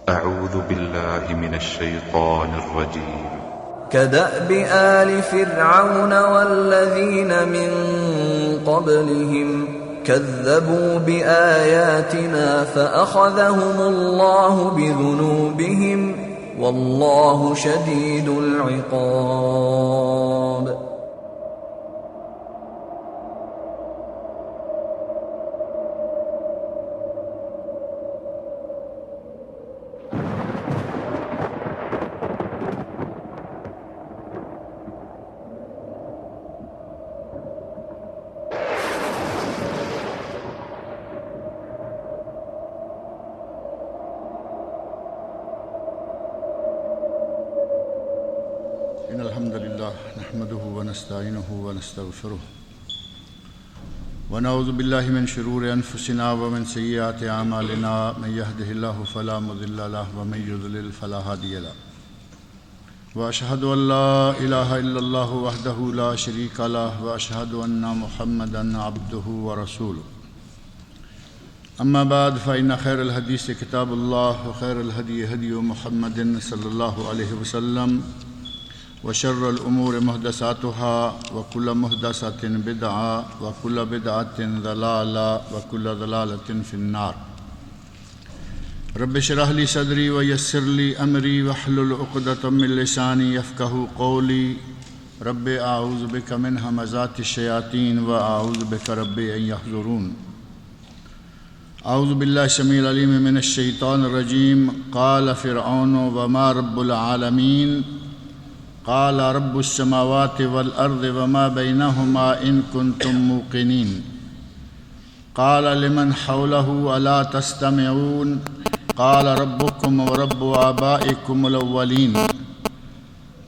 أعوذ بالله من الشيطان الرجيم كدأب آل فرعون والذين من قبلهم كذبوا بآياتنا فأخذهم الله بذنوبهم والله شديد العقاب. إن الحمد لله نحمده ونستعينه ونستغفره ونعوذ بالله من شرور أنفسنا ومن سيئات أعمالنا من يهده الله فلا مضل له ومن يضلل فلا هادي له وأشهد أن لا إله إلا الله وحده لا شريك له وأشهد أن محمدا عبده ورسوله أما بعد فإن خير الحديث كتاب الله وخير الهدي هدي محمد صلى الله عليه وسلم وشر الأمور محدثاتها وكل محدثة بدعة وكل بدعة ضلالة وكل ضلالة في النار. رب اشرح لي صدري ويسر لي أمري واحلل عقدة من لساني يفقهوا قولي. رب أعوذ بك من همزات الشياطين وأعوذ بك رب أن يحضرون. أعوذ بالله السميع العليم من الشيطان الرجيم. قال فرعون وما رب العالمين قال رب السماوات والأرض وما بينهما إن كنتم موقنين. قال لمن حوله ألا تستمعون قال ربكم ورب آبائكم الأولين.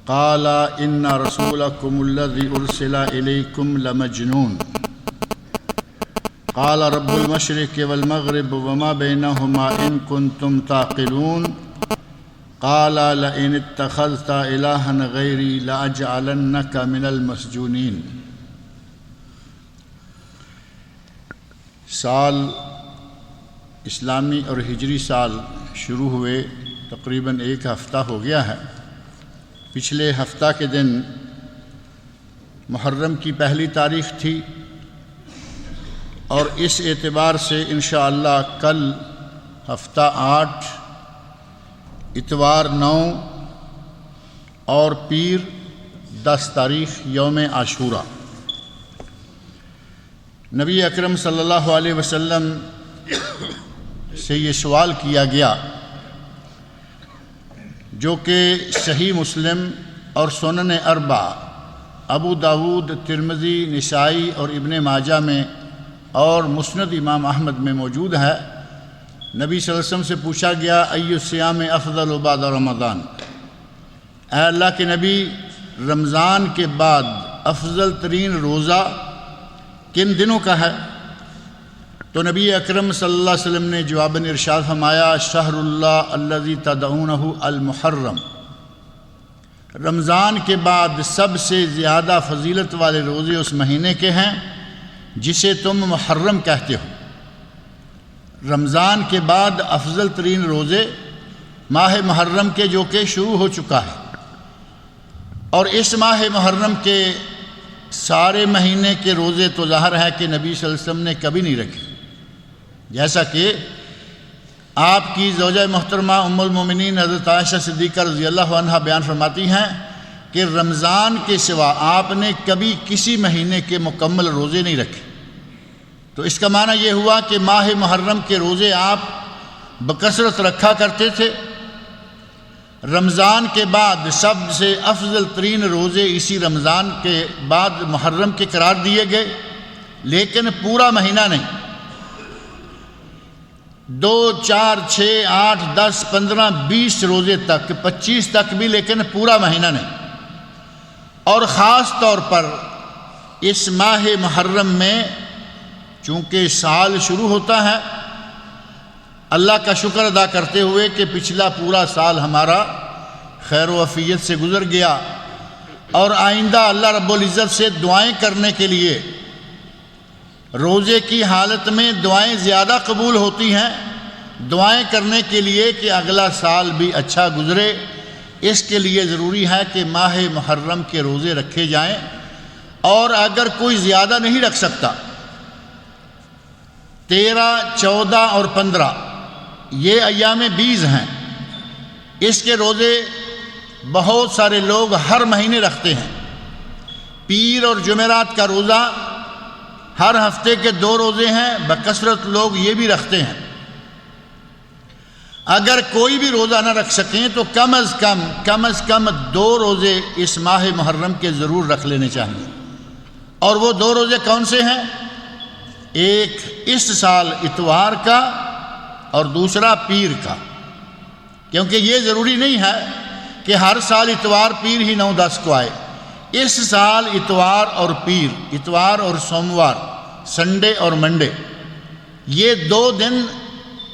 قال إن رسولكم الذي أرسل إليكم لمجنون. قال رب المشرق والمغرب وما بينهما إن كنتم تعقلون. قال لئن اتخذت إلها غيري لأجعلنك من المسجونين. سال اسلامی اور ہجری سال شروع ہوئے تقریباً ایک ہفتہ ہو گیا ہے. پچھلے ہفتہ کے دن محرم کی پہلی تاریخ تھی اور اس اعتبار سے انشاءاللہ کل ہفتہ 8 اتوار 9 اور پیر 10 تاریخ یوم عاشورہ. نبی اکرم صلی اللہ علیہ وسلم سے یہ سوال کیا گیا جو کہ صحیح مسلم اور سنن اربع ابو داود، ترمذی، نسائی اور ابن ماجہ میں اور مسند امام احمد میں موجود ہے. نبی صلی اللہ علیہ وسلم سے پوچھا گیا ای الصیام افضل بعد رمضان، اے اللہ کے نبی رمضان کے بعد افضل ترین روزہ کن دنوں کا ہے؟ تو نبی اکرم صلی اللہ علیہ وسلم نے جواباً ارشاد فرمایا شہر اللہ الذی تدعونہ المحرم، رمضان کے بعد سب سے زیادہ فضیلت والے روزے اس مہینے کے ہیں جسے تم محرم کہتے ہو. رمضان کے بعد افضل ترین روزے ماہ محرم کے جو کہ شروع ہو چکا ہے، اور اس ماہ محرم کے سارے مہینے کے روزے تو ظاہر ہے کہ نبی صلی اللہ علیہ وسلم نے کبھی نہیں رکھے. جیسا کہ آپ کی زوجہ محترمہ ام المومنین حضرت عائشہ صدیقہ رضی اللہ عنہا بیان فرماتی ہیں کہ رمضان کے سوا آپ نے کبھی کسی مہینے کے مکمل روزے نہیں رکھے. تو اس کا معنی یہ ہوا کہ ماہ محرم کے روزے آپ بکثرت رکھا کرتے تھے. رمضان کے بعد سب سے افضل ترین روزے اسی رمضان کے بعد محرم کے قرار دیے گئے، لیکن پورا مہینہ نہیں. 2 4 6 8 10 15 20 روزے تک، 25 تک بھی، لیکن پورا مہینہ نہیں. اور خاص طور پر اس ماہ محرم میں چونکہ سال شروع ہوتا ہے، اللہ کا شکر ادا کرتے ہوئے کہ پچھلا پورا سال ہمارا خیر و عافیت سے گزر گیا، اور آئندہ اللہ رب العزت سے دعائیں کرنے کے لیے روزے کی حالت میں دعائیں زیادہ قبول ہوتی ہیں دعائیں کرنے کے لیے کہ اگلا سال بھی اچھا گزرے، اس کے لیے ضروری ہے کہ ماہ محرم کے روزے رکھے جائیں، اور اگر کوئی زیادہ نہیں رکھ سکتا 13، 14 اور 15 یہ ایام بیز ہیں، اس کے روزے بہت سارے لوگ ہر مہینے رکھتے ہیں۔ پیر اور جمعرات کا روزہ ہر ہفتے کے 2 روزے ہیں، بکثرت لوگ یہ بھی رکھتے ہیں۔ اگر کوئی بھی روزہ نہ رکھ سکیں تو کم از کم 2 روزے اس ماہ محرم کے ضرور رکھ لینے چاہیے۔ اور وہ 2 روزے کون سے ہیں؟ ایک اس سال اتوار کا اور دوسرا پیر کا، کیونکہ یہ ضروری نہیں ہے کہ ہر سال اتوار پیر ہی 9-10 کو آئے۔ اس سال اتوار اور پیر، اتوار اور سوموار، سنڈے اور منڈے، یہ 2 دن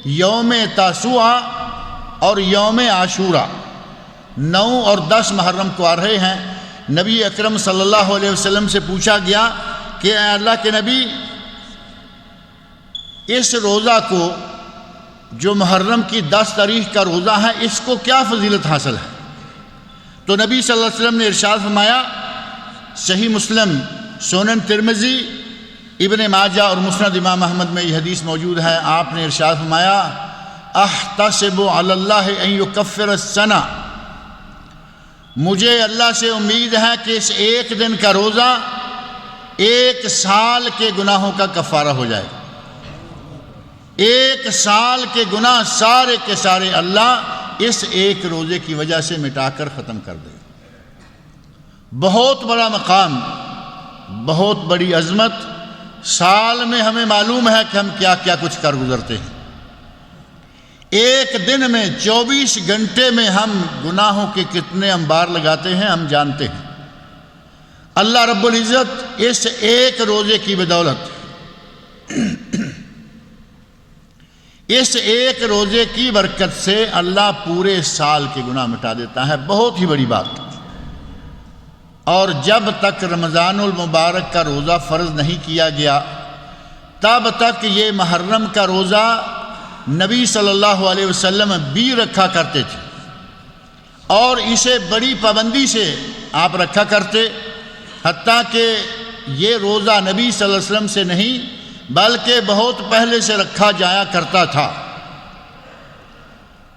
یوم تاسوعہ اور یوم عاشورہ 9 اور 10 محرم کو آ رہے ہیں۔ نبی اکرم صلی اللہ علیہ وسلم سے پوچھا گیا کہ اے اللہ کے نبی، اس روزہ کو جو محرم کی 10 تاریخ کا روزہ ہے، اس کو کیا فضیلت حاصل ہے؟ تو نبی صلی اللہ علیہ وسلم نے ارشاد فرمایا، صحیح مسلم، سنن ترمذی، ابن ماجہ اور مسند امام احمد میں یہ حدیث موجود ہے۔ آپ نے ارشاد فرمایا، احتسب علی اللہ ان یکفر السنہ، مجھے اللہ سے امید ہے کہ اس ایک دن کا روزہ 1 سال کے گناہوں کا کفارہ ہو جائے گا۔ 1 سال کے گناہ سارے کے سارے اللہ اس ایک روزے کی وجہ سے مٹا کر ختم کر دے۔ بہت بڑا مقام، بہت بڑی عظمت۔ سال میں ہمیں معلوم ہے کہ ہم کیا کیا کچھ کر گزرتے ہیں۔ ایک دن میں 24 گھنٹے میں ہم گناہوں کے کتنے انبار لگاتے ہیں ہم جانتے ہیں۔ اللہ رب العزت اس ایک روزے کی بدولت، اس ایک روزے کی برکت سے اللہ پورے سال کے گناہ مٹا دیتا ہے۔ بہت ہی بڑی بات۔ اور جب تک رمضان المبارک کا روزہ فرض نہیں کیا گیا، تب تک یہ محرم کا روزہ نبی صلی اللہ علیہ وسلم بھی رکھا کرتے تھے، اور اسے بڑی پابندی سے آپ رکھا کرتے، حتیٰ کہ یہ روزہ نبی صلی اللہ علیہ وسلم سے نہیں بلکہ بہت پہلے سے رکھا جایا کرتا تھا۔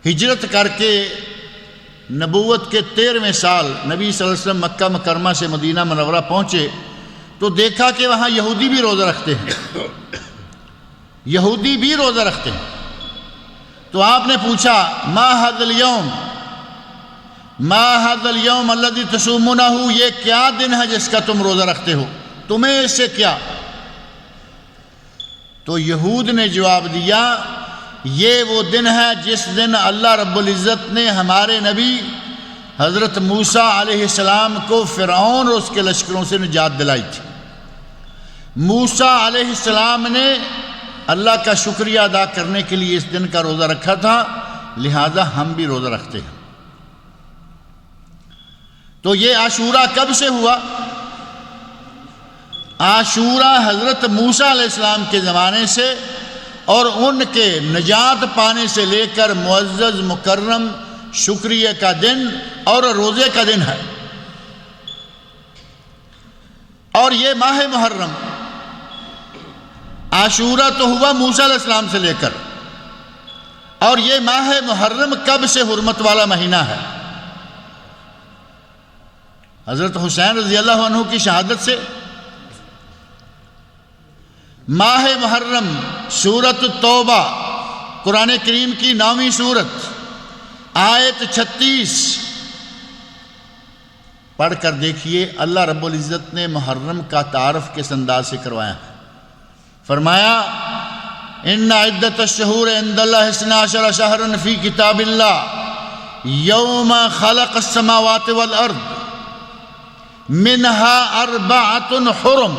ہجرت کر کے نبوت کے 13ویں سال نبی صلی اللہ علیہ وسلم مکہ مکرمہ سے مدینہ منورہ پہنچے تو دیکھا کہ وہاں یہودی بھی روزہ رکھتے ہیں، یہودی بھی روزہ رکھتے ہیں۔ تو آپ نے پوچھا، ما ھذا اليوم، ما ھذا اليوم الذی تصومونہ، یہ کیا دن ہے جس کا تم روزہ رکھتے ہو، تمہیں اس سے کیا؟ تو یہود نے جواب دیا، یہ وہ دن ہے جس دن اللہ رب العزت نے ہمارے نبی حضرت موسیٰ علیہ السلام کو فرعون اور اس کے لشکروں سے نجات دلائی تھی۔ موسیٰ علیہ السلام نے اللہ کا شکریہ ادا کرنے کے لیے اس دن کا روزہ رکھا تھا، لہذا ہم بھی روزہ رکھتے ہیں۔ تو یہ عاشورہ کب سے ہوا؟ عاشورہ حضرت موسیٰ علیہ السلام کے زمانے سے اور ان کے نجات پانے سے لے کر معزز مکرم شکریہ کا دن اور روزے کا دن ہے۔ اور یہ ماہ محرم، عاشورہ تو ہوا موسیٰ علیہ السلام سے لے کر، اور یہ ماہ محرم کب سے حرمت والا مہینہ ہے؟ حضرت حسین رضی اللہ عنہ کی شہادت سے۔ ماہ محرم، سورۃ التوبہ، قرآن کریم کی 9ویں سورت، آیت 36 پڑھ کر دیکھیے، اللہ رب العزت نے محرم کا تعارف کس انداز سے کروایا ہے۔ فرمایا، ان عدت الشہور عند اللہ 12 شہرا فی کتاب اللہ یوم خلق السماوات والارض منها 4 حرم۔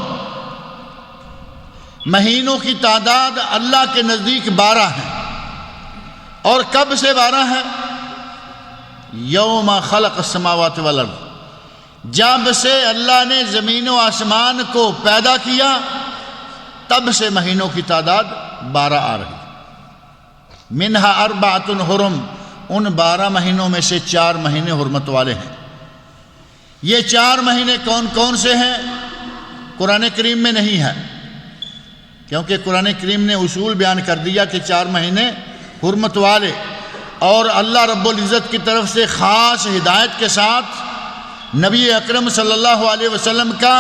مہینوں کی تعداد اللہ کے نزدیک 12 ہیں، اور کب سے 12 ہے؟ یوم خلق السماوات والارض، جب سے اللہ نے زمین و آسمان کو پیدا کیا تب سے مہینوں کی تعداد 12 آ رہی۔ منہا اربعۃ حرم، ان 12 مہینوں میں سے 4 مہینے حرمت والے ہیں۔ یہ 4 مہینے کون کون سے ہیں؟ قرآن کریم میں نہیں ہے، کیونکہ قرآن کریم نے اصول بیان کر دیا کہ 4 مہینے حرمت والے، اور اللہ رب العزت کی طرف سے خاص ہدایت کے ساتھ نبی اکرم صلی اللہ علیہ وسلم کا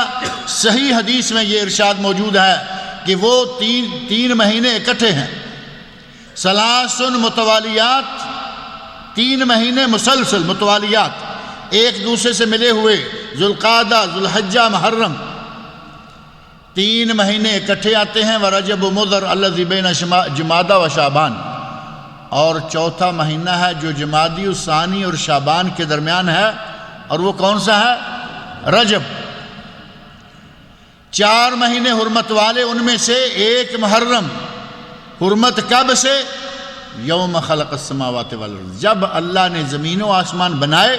صحیح حدیث میں یہ ارشاد موجود ہے کہ وہ 3 مہینے اکٹھے ہیں، ثلاث متوالیات، 3 مہینے مسلسل متوالیات ایک دوسرے سے ملے ہوئے، ذوالقعدہ، ذوالحجہ، محرم، 3 مہینے اکٹھے آتے ہیں، ورجب مضر الذی بین جمادی و شعبان، اور چوتھا مہینہ ہے جو جمادی الثانی اور شعبان کے درمیان ہے، اور وہ کون سا ہے؟ رجب۔ 4 مہینے حرمت والے، ان میں سے ایک محرم۔ حرمت کب سے؟ یوم خلق السماوات والارض، جب اللہ نے زمین و آسمان بنائے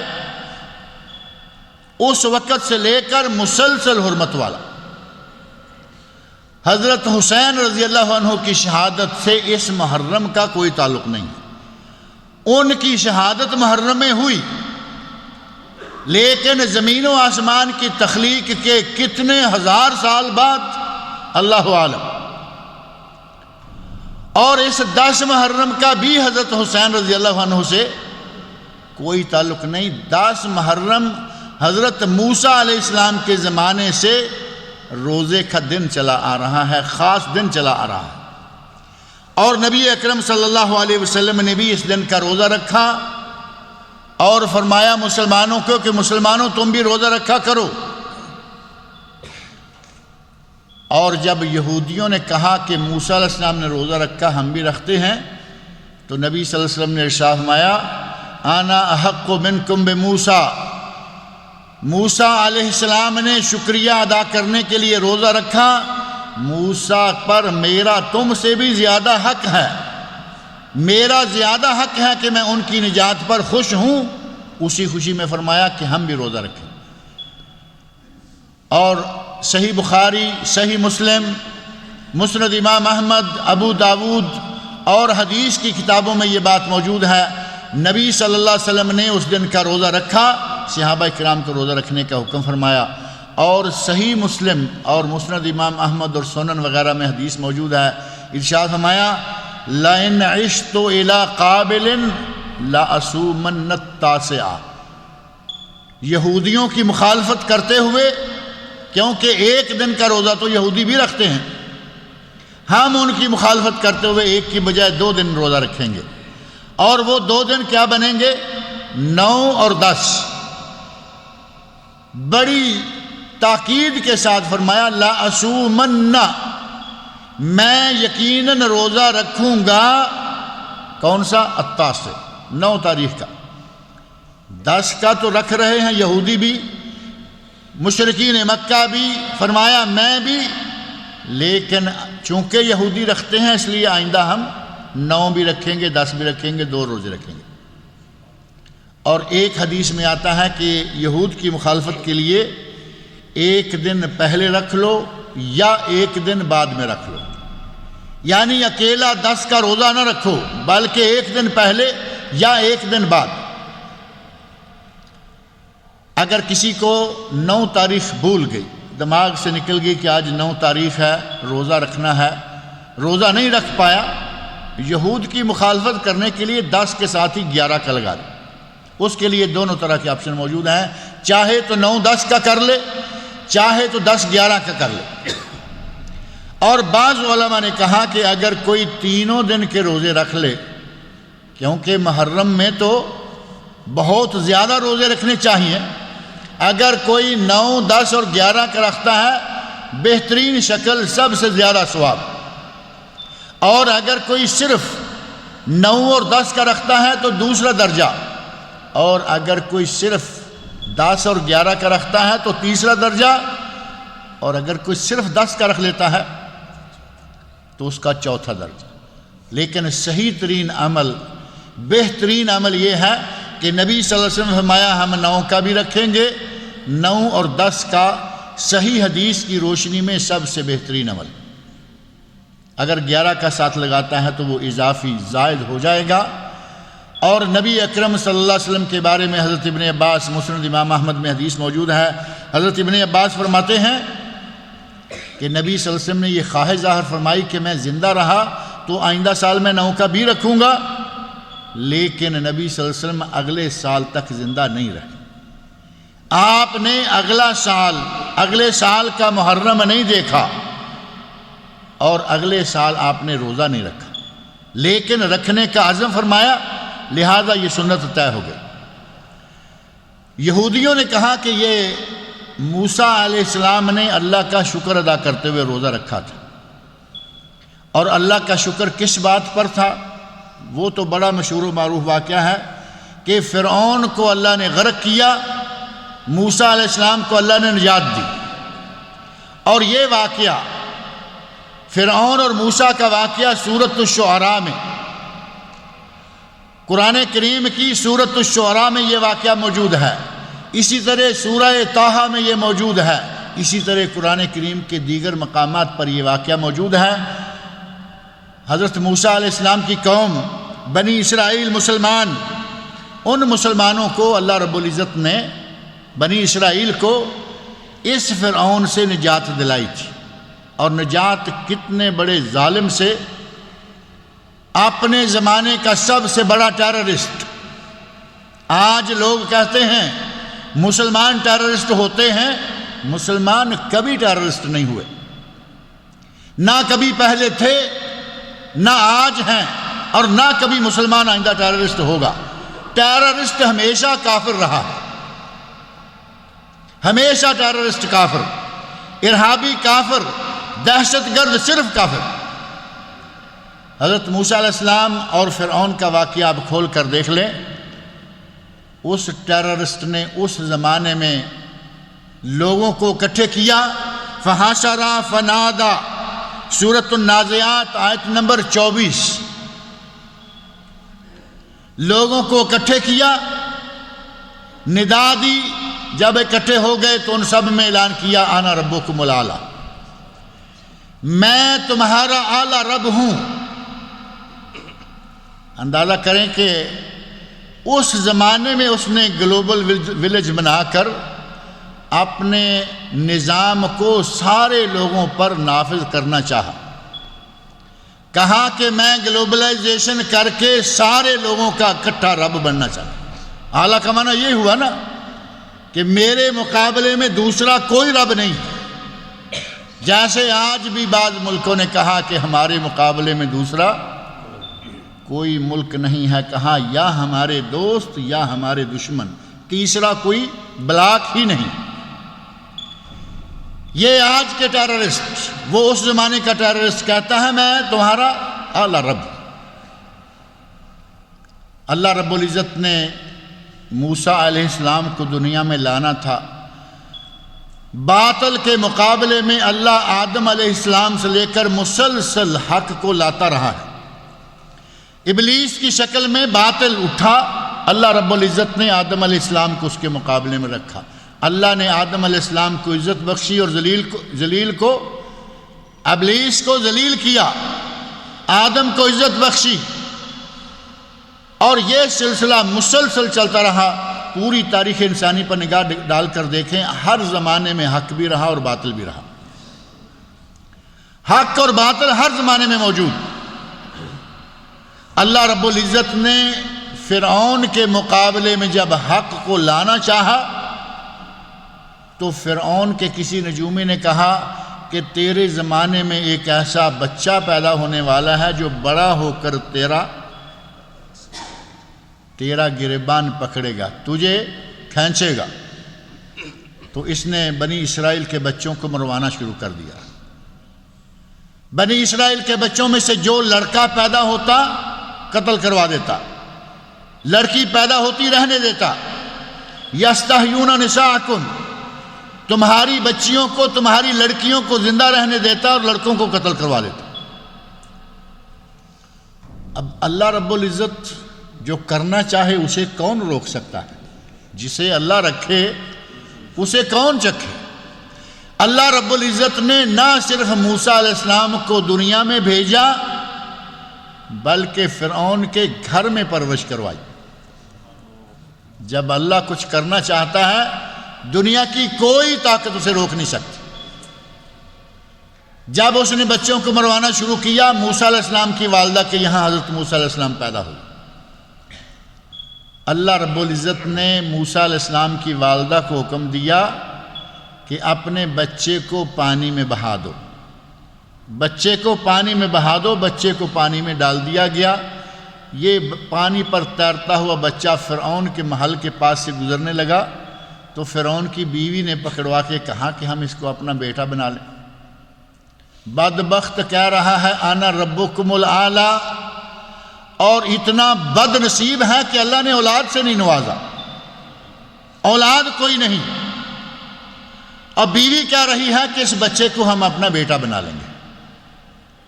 اس وقت سے لے کر مسلسل حرمت والا۔ حضرت حسین رضی اللہ عنہ کی شہادت سے اس محرم کا کوئی تعلق نہیں، ان کی شہادت محرم میں ہوئی، لیکن زمین و آسمان کی تخلیق کے کتنے ہزار سال بعد اللہ عالم۔ اور اس 10 محرم کا بھی حضرت حسین رضی اللہ عنہ سے کوئی تعلق نہیں۔ 10 محرم حضرت موسیٰ علیہ السلام کے زمانے سے روزے کا دن چلا آ رہا ہے، خاص دن چلا آ رہا ہے، اور نبی اکرم صلی اللہ علیہ وسلم نے بھی اس دن کا روزہ رکھا اور فرمایا مسلمانوں کو کہ مسلمانوں تم بھی روزہ رکھا کرو۔ اور جب یہودیوں نے کہا کہ موسیٰ علیہ السلام نے روزہ رکھا ہم بھی رکھتے ہیں، تو نبی صلی اللہ علیہ وسلم نے ارشاد فرمایا انا احق منکم بموسیٰ، موسیٰ علیہ السلام نے شکریہ ادا کرنے کے لیے روزہ رکھا، موسیٰ پر میرا تم سے بھی زیادہ حق ہے، میرا زیادہ حق ہے کہ میں ان کی نجات پر خوش ہوں۔ اسی خوشی میں فرمایا کہ ہم بھی روزہ رکھیں۔ اور صحیح بخاری، صحیح مسلم، مسند امام احمد، ابو داود اور حدیث کی کتابوں میں یہ بات موجود ہے، نبی صلی اللہ علیہ وسلم نے اس دن کا روزہ رکھا، صحابہ کرام کو روزہ رکھنے کا حکم فرمایا۔ اور صحیح مسلم اور مسند امام احمد اور سنن وغیرہ میں حدیث موجود ہے، ارشاد فرمایا لَإِنْ عِشْتُ إِلَىٰ قَابِلٍ لَأَصُومَنَّ التَّاسِعَ، یہودیوں کی مخالفت کرتے ہوئے، کیونکہ ایک دن کا روزہ تو یہودی بھی رکھتے ہیں، ہم ان کی مخالفت کرتے ہوئے ایک کی بجائے 2 دن روزہ رکھیں گے، اور وہ 2 دن کیا بنیں گے؟ 9 اور 10۔ بڑی تاکید کے ساتھ فرمایا لا اصومن، میں یقیناً روزہ رکھوں گا، کون سا؟ 9 تاریخ کا، 10 کا تو رکھ رہے ہیں یہودی بھی، مشرکین مکہ بھی، فرمایا میں بھی، لیکن چونکہ یہودی رکھتے ہیں اس لیے آئندہ ہم 9 بھی رکھیں گے، 10 بھی رکھیں گے، 2 روزے رکھیں گے۔ اور ایک حدیث میں آتا ہے کہ یہود کی مخالفت کے لیے 1 دن پہلے رکھ لو یا 1 دن بعد میں رکھ لو، یعنی اکیلا 10 کا روزہ نہ رکھو بلکہ 1 دن پہلے یا 1 دن بعد۔ اگر کسی کو 9 تاریخ بھول گئی، دماغ سے نکل گئی کہ آج 9 تاریخ ہے، روزہ رکھنا ہے، روزہ نہیں رکھ پایا، یہود کی مخالفت کرنے کے لیے 10 کے ساتھ ہی 11 کا لگا دیں۔ اس کے لیے دونوں طرح کے آپشن موجود ہیں، چاہے تو 9-10 کا کر لے، چاہے تو 10-11 کا کر لے۔ اور بعض علماء نے کہا کہ اگر کوئی 3 دن کے روزے رکھ لے، کیونکہ محرم میں تو بہت زیادہ روزے رکھنے چاہیے، اگر کوئی 9, 10 اور 11 کا رکھتا ہے بہترین شکل، سب سے زیادہ ثواب۔ اور اگر کوئی صرف 9 اور 10 کا رکھتا ہے تو دوسرا درجہ، اور اگر کوئی صرف 10 اور 11 کا رکھتا ہے تو تیسرا درجہ، اور اگر کوئی صرف 10 کا رکھ لیتا ہے تو اس کا چوتھا درجہ۔ لیکن صحیح ترین عمل، بہترین عمل یہ ہے کہ نبی صلی اللہ علیہ وسلم نے فرمایا ہم 9 کا بھی رکھیں گے، 9 اور 10 کا صحیح حدیث کی روشنی میں سب سے بہترین عمل۔ اگر 11 کا ساتھ لگاتا ہے تو وہ اضافی زائد ہو جائے گا۔ اور نبی اکرم صلی اللہ علیہ وسلم کے بارے میں حضرت ابن عباس، مسند امام احمد میں حدیث موجود ہے، حضرت ابن عباس فرماتے ہیں کہ نبی صلی اللہ علیہ وسلم نے یہ خواہش ظاہر فرمائی کہ میں زندہ رہا تو آئندہ سال میں 9 کا بھی رکھوں گا، لیکن نبی صلی اللہ علیہ وسلم اگلے سال تک زندہ نہیں رہے۔ آپ نے اگلے سال کا محرم نہیں دیکھا اور اگلے سال آپ نے روزہ نہیں رکھا، لیکن رکھنے کا عزم فرمایا، لہذا یہ سنت طے ہو گئی۔ یہودیوں نے کہا کہ یہ موسیٰ علیہ السلام نے اللہ کا شکر ادا کرتے ہوئے روزہ رکھا تھا، اور اللہ کا شکر کس بات پر تھا؟ وہ تو بڑا مشہور و معروف واقعہ ہے کہ فرعون کو اللہ نے غرق کیا، موسیٰ علیہ السلام کو اللہ نے نجات دی۔ اور یہ واقعہ فرعون اور موسیٰ کا واقعہ سورۃ الشعراء میں، قرآن کریم کی سورۃ الشعراء میں یہ واقعہ موجود ہے، اسی طرح سورہ طٰہٰ میں یہ موجود ہے، اسی طرح قرآن کریم کے دیگر مقامات پر یہ واقعہ موجود ہے۔ حضرت موسیٰ علیہ السلام کی قوم بنی اسرائیل مسلمان، ان مسلمانوں کو اللہ رب العزت نے، بنی اسرائیل کو اس فرعون سے نجات دلائی تھی، اور نجات کتنے بڑے ظالم سے، اپنے زمانے کا سب سے بڑا ٹیررسٹ۔ آج لوگ کہتے ہیں مسلمان ٹیررسٹ ہوتے ہیں، مسلمان کبھی ٹیررسٹ نہیں ہوئے، نہ کبھی پہلے تھے، نہ آج ہیں، اور نہ کبھی مسلمان آئندہ ٹیررسٹ ہوگا۔ ٹیررسٹ ہمیشہ کافر رہا ہے، ہمیشہ ٹیررسٹ کافر، ارہابی کافر، دہشت گرد صرف کافر۔ حضرت موسیٰ علیہ السلام اور فرعون کا واقعہ آپ کھول کر دیکھ لیں۔ اس ٹیررسٹ نے اس زمانے میں لوگوں کو اکٹھے کیا، فحشر فنادى، سورۃ النازعات آیت نمبر 24، لوگوں کو اکٹھے کیا، ندا دی، جب اکٹھے ہو گئے تو ان سب میں اعلان کیا، انا ربکم الاعلی، میں تمہارا اعلیٰ رب ہوں۔ اندازہ کریں کہ اس زمانے میں اس نے گلوبل ولیج بنا کر اپنے نظام کو سارے لوگوں پر نافذ کرنا چاہا، کہا کہ میں گلوبلائزیشن کر کے سارے لوگوں کا اکٹھا رب بننا چاہتا۔ اعلیٰ کا معنی یہ ہوا نا کہ میرے مقابلے میں دوسرا کوئی رب نہیں، جیسے آج بھی بعض ملکوں نے کہا کہ ہمارے مقابلے میں دوسرا کوئی ملک نہیں ہے، کہا یا ہمارے دوست یا ہمارے دشمن، تیسرا کوئی بلاک ہی نہیں۔ یہ آج کے ٹیررسٹ، وہ اس زمانے کا ٹیررسٹ کہتا ہے میں تمہارا اعلیٰ رب۔ اللہ رب العزت نے موسیٰ علیہ السلام کو دنیا میں لانا تھا، باطل کے مقابلے میں اللہ آدم علیہ السلام سے لے کر مسلسل حق کو لاتا رہا ہے۔ ابلیس کی شکل میں باطل اٹھا، اللہ رب العزت نے آدم علیہ السلام کو اس کے مقابلے میں رکھا۔ اللہ نے آدم علیہ السلام کو عزت بخشی اور ذلیل کو ابلیس کو ذلیل کیا، آدم کو عزت بخشی، اور یہ سلسلہ مسلسل چلتا رہا۔ پوری تاریخ انسانی پر نگاہ ڈال کر دیکھیں، ہر زمانے میں حق بھی رہا اور باطل بھی رہا، حق اور باطل ہر زمانے میں موجود۔ اللہ رب العزت نے فرعون کے مقابلے میں جب حق کو لانا چاہا تو فرعون کے کسی نجومی نے کہا کہ تیرے زمانے میں ایک ایسا بچہ پیدا ہونے والا ہے جو بڑا ہو کر تیرا گریبان پکڑے گا، تجھے کھینچے گا۔ تو اس نے بنی اسرائیل کے بچوں کو مروانا شروع کر دیا۔ بنی اسرائیل کے بچوں میں سے جو لڑکا پیدا ہوتا قتل کروا دیتا، لڑکی پیدا ہوتی رہنے دیتا۔ یستحیون نساءکم، تمہاری بچیوں کو، تمہاری لڑکیوں کو زندہ رہنے دیتا اور لڑکوں کو قتل کروا دیتا۔ اب اللہ رب العزت جو کرنا چاہے اسے کون روک سکتا ہے؟ جسے اللہ رکھے اسے کون چکھے؟ اللہ رب العزت نے نہ صرف موسیٰ علیہ السلام کو دنیا میں بھیجا بلکہ فرعون کے گھر میں پرورش کروائی۔ جب اللہ کچھ کرنا چاہتا ہے دنیا کی کوئی طاقت اسے روک نہیں سکتی۔ جب اس نے بچوں کو مروانا شروع کیا، موسیٰ علیہ السلام کی والدہ کے یہاں حضرت موسیٰ علیہ السلام پیدا ہوئے۔ اللہ رب العزت نے موسیٰ علیہ السلام کی والدہ کو حکم دیا کہ اپنے بچے کو پانی میں بہا دو، بچے کو پانی میں بہا دو۔ بچے کو پانی میں ڈال دیا گیا۔ یہ پانی پر تیرتا ہوا بچہ فرعون کے محل کے پاس سے گزرنے لگا تو فرعون کی بیوی نے پکڑوا کے کہا کہ ہم اس کو اپنا بیٹا بنا لیں۔ بدبخت کہہ رہا ہے انا ربکم الاعلی، اور اتنا بد نصیب ہے کہ اللہ نے اولاد سے نہیں نوازا، اولاد کوئی نہیں۔ اب بیوی کہہ رہی ہے کہ اس بچے کو ہم اپنا بیٹا بنا لیں گے،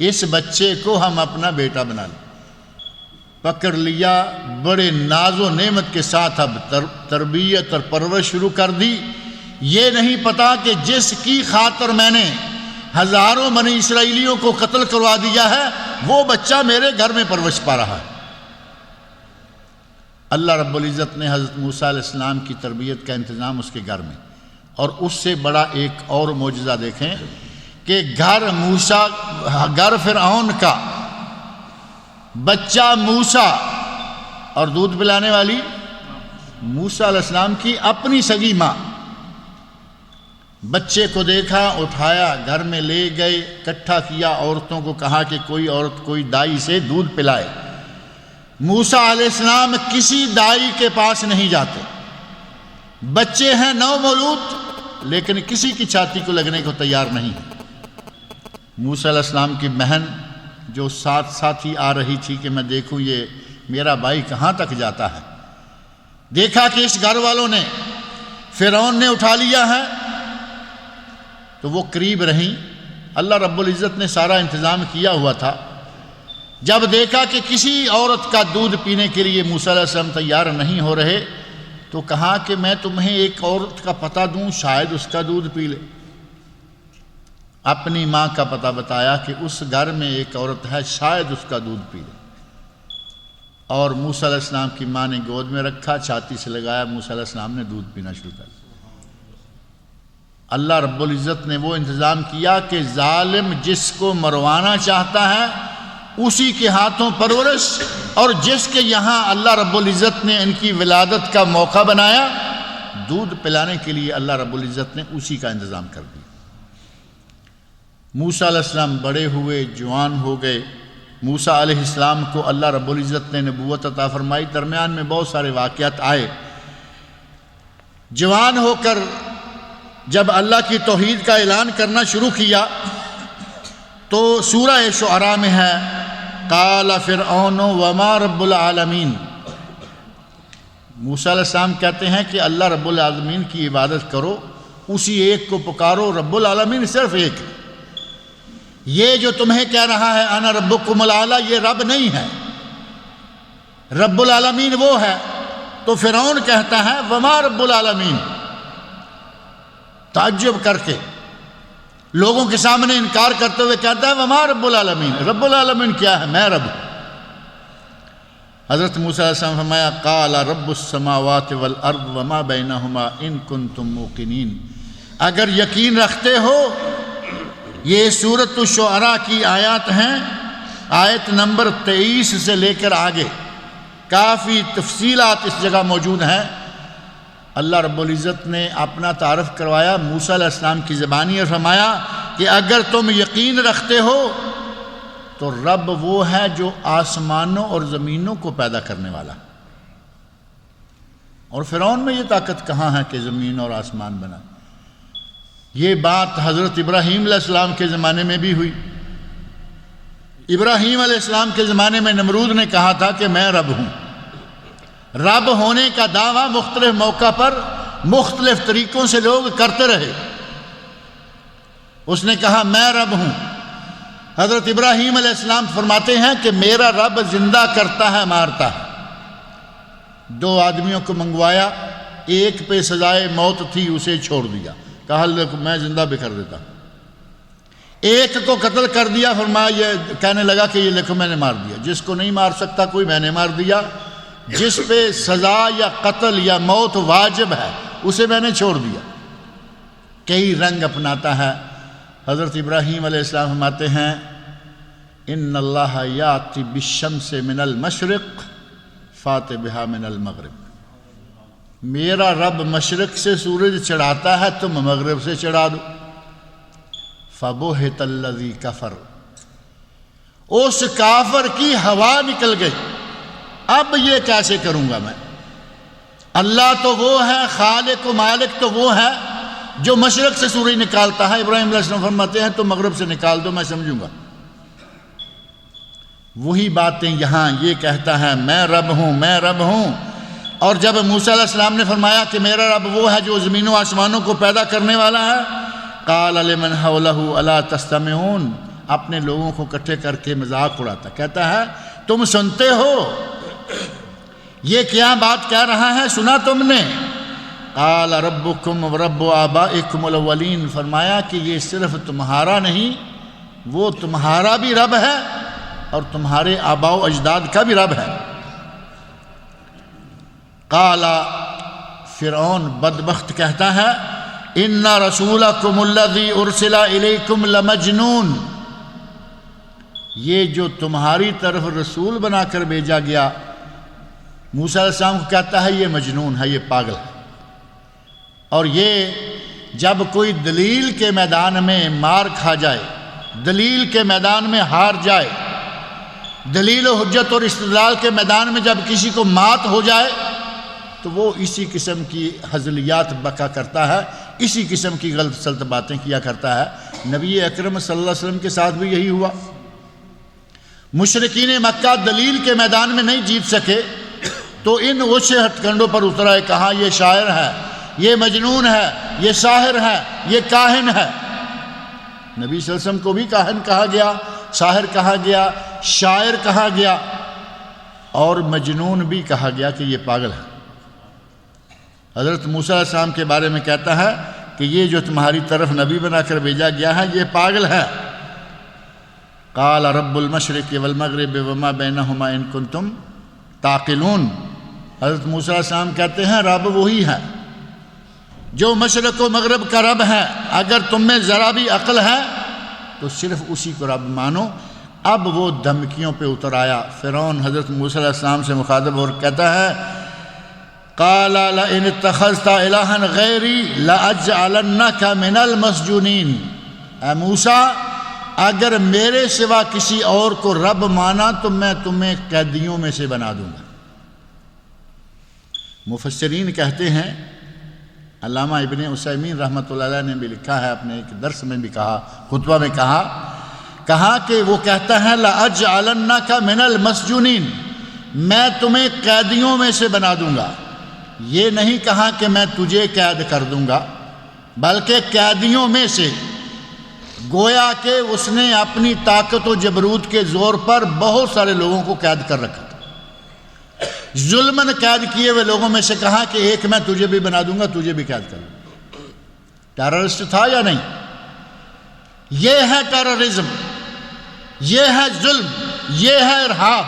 اس بچے کو ہم اپنا بیٹا بنا لیں۔ پکڑ لیا، بڑے ناز و نعمت کے ساتھ اب تربیت اور پرورش شروع کر دی۔ یہ نہیں پتا کہ جس کی خاطر میں نے ہزاروں بنی اسرائیلیوں کو قتل کروا دیا ہے وہ بچہ میرے گھر میں پرورش پا رہا ہے۔ اللہ رب العزت نے حضرت موسیٰ علیہ السلام کی تربیت کا انتظام اس کے گھر میں، اور اس سے بڑا ایک اور معجزہ دیکھیں کہ گھر فرعون کا بچہ موسیٰ اور دودھ پلانے والی موسیٰ علیہ السلام کی اپنی سگی ماں، بچے کو دیکھا، اٹھایا، گھر میں لے گئے، اکٹھا کیا، عورتوں کو کہا کہ کوئی عورت کوئی دائی سے دودھ پلائے۔ موسیٰ علیہ السلام کسی دائی کے پاس نہیں جاتے، بچے ہیں نو مولود لیکن کسی کی چھاتی کو لگنے کو تیار نہیں۔ موسیٰ علیہ السلام کی بہن جو ساتھ ہی آ رہی تھی کہ میں دیکھوں یہ میرا بھائی کہاں تک جاتا ہے، دیکھا کہ اس گھر والوں نے فرعون نے اٹھا لیا ہے تو وہ قریب رہیں۔ اللہ رب العزت نے سارا انتظام کیا ہوا تھا۔ جب دیکھا کہ کسی عورت کا دودھ پینے کے لیے موسیٰ علیہ السلام تیار نہیں ہو رہے تو کہا کہ میں تمہیں ایک عورت کا پتہ دوں، شاید اس کا دودھ پی لے۔ اپنی ماں کا پتہ بتایا کہ اس گھر میں ایک عورت ہے، شاید اس کا دودھ پی لے، اور موسیٰ علیہ السلام کی ماں نے گود میں رکھا، چھاتی سے لگایا، موسیٰ علیہ السلام نے دودھ پینا شروع کر دیا۔ اللہ رب العزت نے وہ انتظام کیا کہ ظالم جس کو مروانا چاہتا ہے اسی کے ہاتھوں پرورش، اور جس کے یہاں اللہ رب العزت نے ان کی ولادت کا موقع بنایا دودھ پلانے کے لیے اللہ رب العزت نے اسی کا انتظام کر دیا۔ موسیٰ علیہ السلام بڑے ہوئے، جوان ہو گئے۔ موسیٰ علیہ السلام کو اللہ رب العزت نے نبوت عطا فرمائی، درمیان میں بہت سارے واقعات آئے۔ جوان ہو کر جب اللہ کی توحید کا اعلان کرنا شروع کیا تو سورہ شعراء میں ہے قال فرعون وما رب العالمین۔ موسیٰ علیہ السلام کہتے ہیں کہ اللہ رب العالمین کی عبادت کرو، اسی ایک کو پکارو، رب العالمین صرف ایک ہے۔ یہ جو تمہیں کہہ رہا ہے انا ربکم الاعلی، یہ رب نہیں ہے، رب العالمین وہ ہے۔ تو فرعون کہتا ہے وما رب العالمین، تعجب کر کے لوگوں کے سامنے انکار کرتے ہوئے کہتا ہے وما رب العالمین، رب العالمین کیا ہے، میں رب ہوں۔ حضرت موسیٰ علیہ السلام فرمایا قال رب السماوات والارض وما بینہما ان کنتم موقنین، اگر یقین رکھتے ہو۔ یہ سورۃ الشعراء کی آیات ہیں، آیت نمبر 23 سے لے کر آگے کافی تفصیلات اس جگہ موجود ہیں۔ اللہ رب العزت نے اپنا تعارف کروایا موسیٰ علیہ السلام کی زبانی اور فرمایا کہ اگر تم یقین رکھتے ہو تو رب وہ ہے جو آسمانوں اور زمینوں کو پیدا کرنے والا، اور فرعون میں یہ طاقت کہاں ہے کہ زمین اور آسمان بنا۔ یہ بات حضرت ابراہیم علیہ السلام کے زمانے میں بھی ہوئی۔ ابراہیم علیہ السلام کے زمانے میں نمرود نے کہا تھا کہ میں رب ہوں۔ رب ہونے کا دعویٰ مختلف موقع پر مختلف طریقوں سے لوگ کرتے رہے۔ اس نے کہا میں رب ہوں۔ حضرت ابراہیم علیہ السلام فرماتے ہیں کہ میرا رب زندہ کرتا ہے، مارتا ہے۔ 2 آدمیوں کو منگوایا، ایک پہ سزائے موت تھی، اسے چھوڑ دیا، کہا میں زندہ بھی کر دیتا ہوں۔ ایک کو قتل کر دیا، فرمایا یہ کہنے لگا کہ یہ دیکھو میں نے مار دیا۔ جس کو نہیں مار سکتا کوئی، میں نے مار دیا۔ جس پہ سزا یا قتل یا موت واجب ہے اسے میں نے چھوڑ دیا۔ کئی رنگ اپناتا ہے۔ حضرت ابراہیم علیہ السلام فرماتے ہیں ان اللہ یاتی بالشمس من المشرق فات بہا من المغرب، میرا رب مشرق سے سورج چڑھاتا ہے، تم مغرب سے چڑھا دو۔ فبہت الذی کفر، اس کافر کی ہوا نکل گئی، اب یہ کیسے کروں گا میں؟ اللہ تو وہ ہے، خالق و مالک تو وہ ہے جو مشرق سے سورج نکالتا ہے۔ ابراہیم علیہ السلام فرماتے ہیں تو مغرب سے نکال دو، میں سمجھوں گا۔ وہی باتیں یہاں یہ کہتا ہے میں رب ہوں، میں رب ہوں۔ اور جب موسیٰ علیہ السلام نے فرمایا کہ میرا رب وہ ہے جو زمین و آسمانوں کو پیدا کرنے والا ہے، قال لمن حولہ الا تستمعون، اپنے لوگوں کو اکٹھے کر کے مذاق اڑاتا، کہتا ہے تم سنتے ہو یہ کیا بات کہہ رہا ہے، سنا تم نے؟ قال ربکم ورب آبائکم الاولین، فرمایا کہ یہ صرف تمہارا نہیں، وہ تمہارا بھی رب ہے اور تمہارے آباء و اجداد کا بھی رب ہے۔ قال، فرعون بدبخت کہتا ہے ان رسولکم الذی ارسل الیکم لمجنون، یہ جو تمہاری طرف رسول بنا کر بھیجا گیا، موسیٰ علیہ السلام کو کہتا ہے یہ مجنون ہے، یہ پاگل ہے۔ اور یہ جب کوئی دلیل کے میدان میں مار کھا جائے، دلیل کے میدان میں ہار جائے، دلیل و حجت اور استدلال کے میدان میں جب کسی کو مات ہو جائے تو وہ اسی قسم کی ہزلیات بکا کرتا ہے، اسی قسم کی غلط سلط باتیں کیا کرتا ہے۔ نبی اکرم صلی اللہ علیہ وسلم کے ساتھ بھی یہی ہوا۔ مشرکین مکہ دلیل کے میدان میں نہیں جیت سکے تو ان اوچھے ہتھ کنڈوں پر اتر آئے، کہا یہ شاعر ہے، یہ مجنون ہے، یہ ساحر ہے، یہ کاہن ہے۔ نبی صلی اللہ علیہ وسلم کو بھی کاہن کہا گیا، ساحر کہا گیا، شاعر کہا گیا، اور مجنون بھی کہا گیا کہ یہ پاگل ہے۔ حضرت موسیٰ علیہ السلام کے بارے میں کہتا ہے کہ یہ جو تمہاری طرف نبی بنا کر بھیجا گیا ہے یہ پاگل ہے۔ قال رب المشرق والمغرب وما بینہما ان کنتم تعقلون، حضرت موسیٰ علیہ السلام کہتے ہیں رب وہی ہے جو مشرق و مغرب کا رب ہے، اگر تم میں ذرا بھی عقل ہے تو صرف اسی کو رب مانو۔ اب وہ دھمکیوں پہ اتر آیا۔ فرعون حضرت موسیٰ علیہ السلام سے مخاطب اور کہتا ہے قال لئن اتخذت الہا غیری لاجعلنک من المسجونین، اے موسیٰ اگر میرے سوا کسی اور کو رب مانا تو میں تمہیں قیدیوں میں سے بنا دوں گا۔ مفسرین کہتے ہیں، علامہ ابن عثیمین رحمۃ اللہ علیہ نے بھی لکھا ہے، اپنے ایک درس میں بھی کہا، خطبہ میں کہا کہ وہ کہتا ہے لَأَجْعَلَنَّكَ مِنَ الْمَسْجُونِينَ، میں تمہیں قیدیوں میں سے بنا دوں گا۔ یہ نہیں کہا کہ میں تجھے قید کر دوں گا، بلکہ قیدیوں میں سے، گویا کہ اس نے اپنی طاقت و جبروت کے زور پر بہت سارے لوگوں کو قید کر رکھا تھا۔ ظلماً قید کیے ہوئے لوگوں میں سے کہا کہ ایک میں تجھے بھی بنا دوں گا، تجھے بھی قید کر دوں گا۔ ٹیررسٹ تھا یا نہیں؟ یہ ہے ٹیررزم، یہ ہے ظلم، یہ ہے ارہاب۔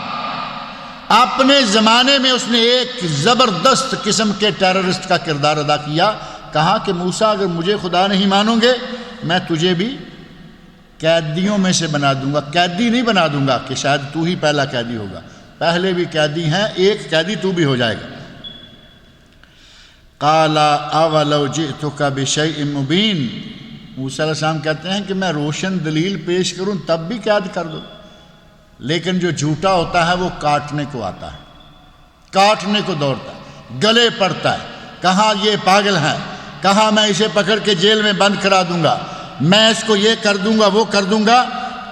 اپنے زمانے میں اس نے ایک زبردست قسم کے ٹیررسٹ کا کردار ادا کیا۔ کہا کہ موسیٰ اگر مجھے خدا نہیں مانو گے میں تجھے بھی قیدیوں میں سے بنا دوں گا۔ قیدی نہیں بنا دوں گا کہ شاید تو ہی پہلا قیدی ہوگا، پہلے بھی قیدی ہیں، ایک قیدی تو بھی ہو جائے گا۔ قال اولو جئتک بشیء مبین، موسیٰ علیہ السلام کہتے ہیں کہ میں روشن دلیل پیش کروں تب بھی قید کر دو، لیکن جو جھوٹا ہوتا ہے وہ کاٹنے کو آتا ہے، کاٹنے کو دوڑتا ہے، گلے پڑتا ہے، کہاں یہ پاگل ہے، کہاں میں اسے پکڑ کے جیل میں بند کرا دوں گا، میں اس کو یہ کر دوں گا وہ کر دوں گا۔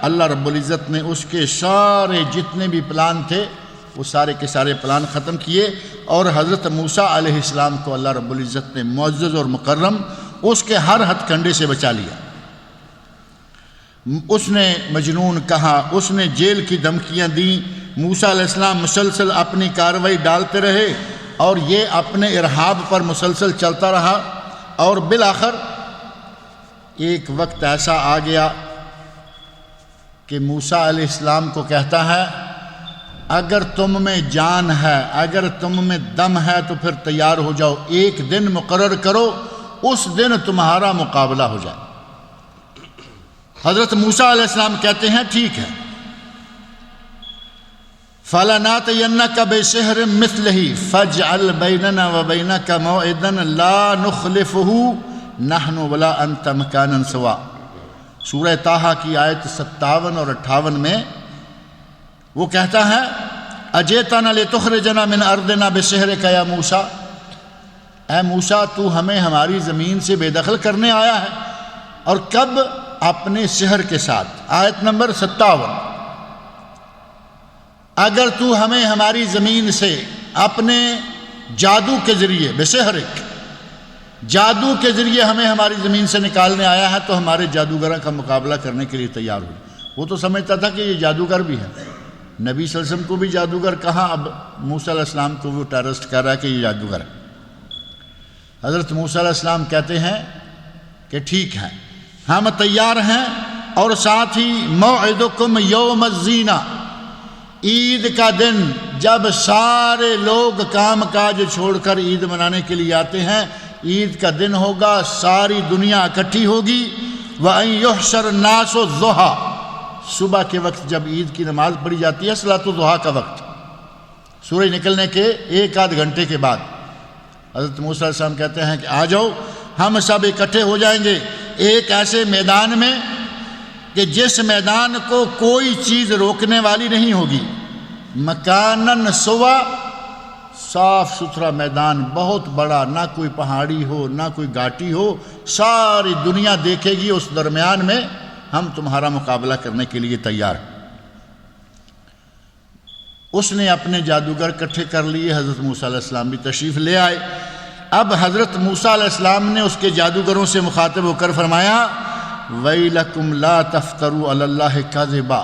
اللہ رب العزت نے اس کے سارے جتنے بھی پلان تھے وہ سارے کے سارے پلان ختم کیے، اور حضرت موسیٰ علیہ السلام کو اللہ رب العزت نے معزز اور مکرم اس کے ہر ہتھ کنڈے سے بچا لیا۔ اس نے مجنون کہا، اس نے جیل کی دھمکیاں دیں، موسیٰ علیہ السلام مسلسل اپنی کارروائی ڈالتے رہے اور یہ اپنے ارہاب پر مسلسل چلتا رہا، اور بالآخر ایک وقت ایسا آ گیا کہ موسیٰ علیہ السلام کو کہتا ہے اگر تم میں جان ہے، اگر تم میں دم ہے تو پھر تیار ہو جاؤ، ایک دن مقرر کرو، اس دن تمہارا مقابلہ ہو جائے۔ حضرت موسیٰ علیہ السلام کہتے ہیں ٹھیک ہے، فَلَنَاتِيَنَّكَ بِسِحْرٍ مِثْلِهِ فَاجْعَلْ بَيْنَنَا وَبَيْنَكَ مَوْعِدًا لَا نُخْلِفُهُ نَحْنُ وَلَا أَنْتَ مَكَانًا سَوَاءً۔ سورہ طٰہٰ کی آیت 57 اور 58 میں وہ کہتا ہے اجئتنا لتخرجنا من ارضنا بسحرک یا موسیٰ، اے موسیٰ تو ہمیں ہماری زمین سے بے دخل کرنے آیا ہے، اور کب؟ اپنے سحر کے ساتھ۔ آیت نمبر 57، اگر تو ہمیں ہماری زمین سے اپنے جادو کے ذریعے، بسحرک، جادو کے ذریعے ہمیں ہماری زمین سے نکالنے آیا ہے تو ہمارے جادوگروں کا مقابلہ کرنے کے لیے تیار ہو۔ وہ تو سمجھتا تھا کہ یہ جادوگر بھی ہے، نبی صلی اللہ علیہ وسلم کو بھی جادوگر کہاں، اب موسیٰ علیہ السلام کو وہ ٹیرسٹ کر رہا ہے کہ یہ جادوگر ہے۔ حضرت موسیٰ علیہ السلام کہتے ہیں کہ ٹھیک ہے، ہم تیار ہیں، اور ساتھ ہی موعدکم یوم الزینہ، عید کا دن جب سارے لوگ کام کاج چھوڑ کر عید منانے کے لیے آتے ہیں، عید کا دن ہوگا، ساری دنیا اکٹھی ہوگی۔ وَأَن يُحْشَرَ النَّاسُ الضُّحَىٰ، صبح کے وقت جب عید کی نماز پڑھی جاتی ہے، صلاۃ الضحیٰ کا وقت، سورج نکلنے کے ایک آدھ گھنٹے کے بعد، حضرت موسیٰ علیہ السلام کہتے ہیں کہ آ جاؤ، ہم سب اکٹھے ہو جائیں گے ایک ایسے میدان میں کہ جس میدان کو کوئی چیز روکنے والی نہیں ہوگی، مکانن سوا، صاف ستھرا میدان، بہت بڑا، نہ کوئی پہاڑی ہو نہ کوئی گھاٹی ہو، ساری دنیا دیکھے گی، اس درمیان میں ہم تمہارا مقابلہ کرنے کے لیے تیار ہیں۔ اس نے اپنے جادوگر اکٹھے کر لیے، حضرت موسیٰ علیہ السلام بھی تشریف لے آئے۔ اب حضرت موسیٰ علیہ السلام نے اس کے جادوگروں سے مخاطب ہو کر فرمایا وَيْلَكُمْ لَا تَفْتَرُوا عَلَى اللَّهِ كَذِبًا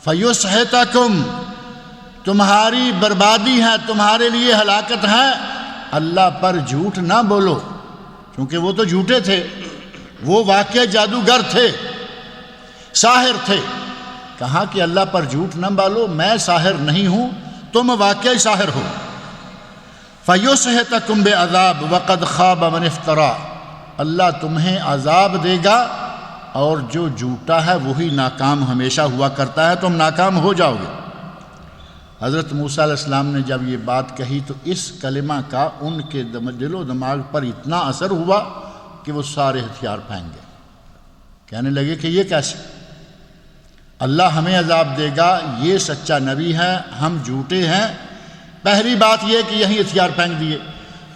فَيُسْحِتَكُمْ، تمہاری بربادی ہے، تمہارے لیے ہلاکت ہے، اللہ پر جھوٹ نہ بولو، کیونکہ وہ تو جھوٹے تھے، وہ واقع جادوگر تھے، ساحر تھے۔ کہا کہ اللہ پر جھوٹ نہ بالو، میں ساحر نہیں ہوں، تم واقعی ساحر ہو۔ فَيُسْحِتَكُمْ بِعَذَابٍ وَقَدْ خَابَ مَنِ افْتَرَىٰ، اللہ تمہیں عذاب دے گا، اور جو جھوٹا ہے وہی ناکام ہمیشہ ہوا کرتا ہے، تم ناکام ہو جاؤ گے۔ حضرت موسیٰ علیہ السلام نے جب یہ بات کہی تو اس کلمہ کا ان کے دل و دماغ پر اتنا اثر ہوا کہ وہ سارے ہتھیار پھینک گئے، کہنے لگے کہ یہ کیسے، اللہ ہمیں عذاب دے گا، یہ سچا نبی ہے، ہم جھوٹے ہیں۔ پہلی بات یہ کہ یہی ہتھیار پھینک دیے،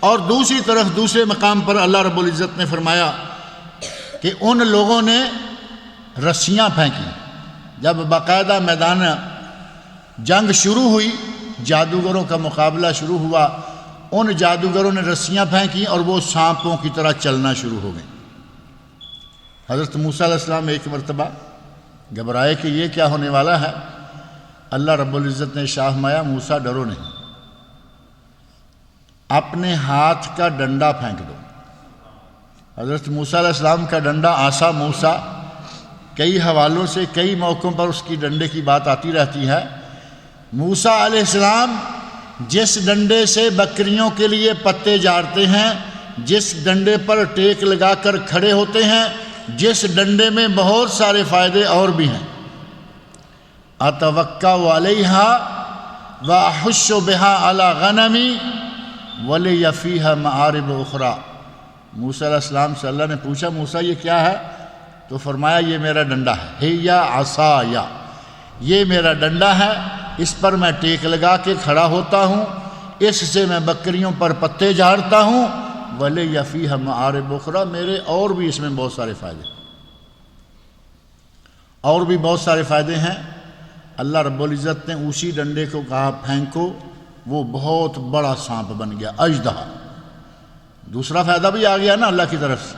اور دوسری طرف دوسرے مقام پر اللہ رب العزت نے فرمایا کہ ان لوگوں نے رسیاں پھینکی۔ جب باقاعدہ میدان جنگ شروع ہوئی، جادوگروں کا مقابلہ شروع ہوا، ان جادوگروں نے رسیاں پھینکی اور وہ سانپوں کی طرح چلنا شروع ہو گئے۔ حضرت موسیٰ علیہ السلام ایک مرتبہ گھبرائے کہ یہ کیا ہونے والا ہے، اللہ رب العزت نے شاہ فرمایا موسیٰ ڈرو نہیں، اپنے ہاتھ کا ڈنڈا پھینک دو۔ حضرت موسیٰ علیہ السلام کا ڈنڈا عصا موسیٰ، کئی حوالوں سے کئی موقعوں پر اس کی ڈنڈے کی بات آتی رہتی ہے۔ موسیٰ علیہ السلام جس ڈنڈے سے بکریوں کے لیے پتے جاڑتے ہیں، جس ڈنڈے پر ٹیک لگا کر کھڑے ہوتے ہیں، جس ڈنڈے میں بہت سارے فائدے اور بھی ہیں، اتوکا علیہا واحش بہا علی غنمی ولی فیہا معارب اخری۔ موسیٰ علیہ السلام سے اللہ نے پوچھا موسیٰ یہ کیا ہے، تو فرمایا یہ میرا ڈنڈا ہے، ہیا عصایا، یہ میرا ڈنڈا ہے، اس پر میں ٹیک لگا کے کھڑا ہوتا ہوں، اس سے میں بکریوں پر پتے جھاڑتا ہوں، ولی فیہا معارب اخری، میرے اور بھی اس میں بہت سارے فائدے، اور بھی بہت سارے فائدے ہیں۔ اللہ رب العزت نے اسی ڈنڈے کو کہا پھینکو، وہ بہت بڑا سانپ بن گیا، اژدہا۔ دوسرا فائدہ بھی آ گیا نا اللہ کی طرف سے۔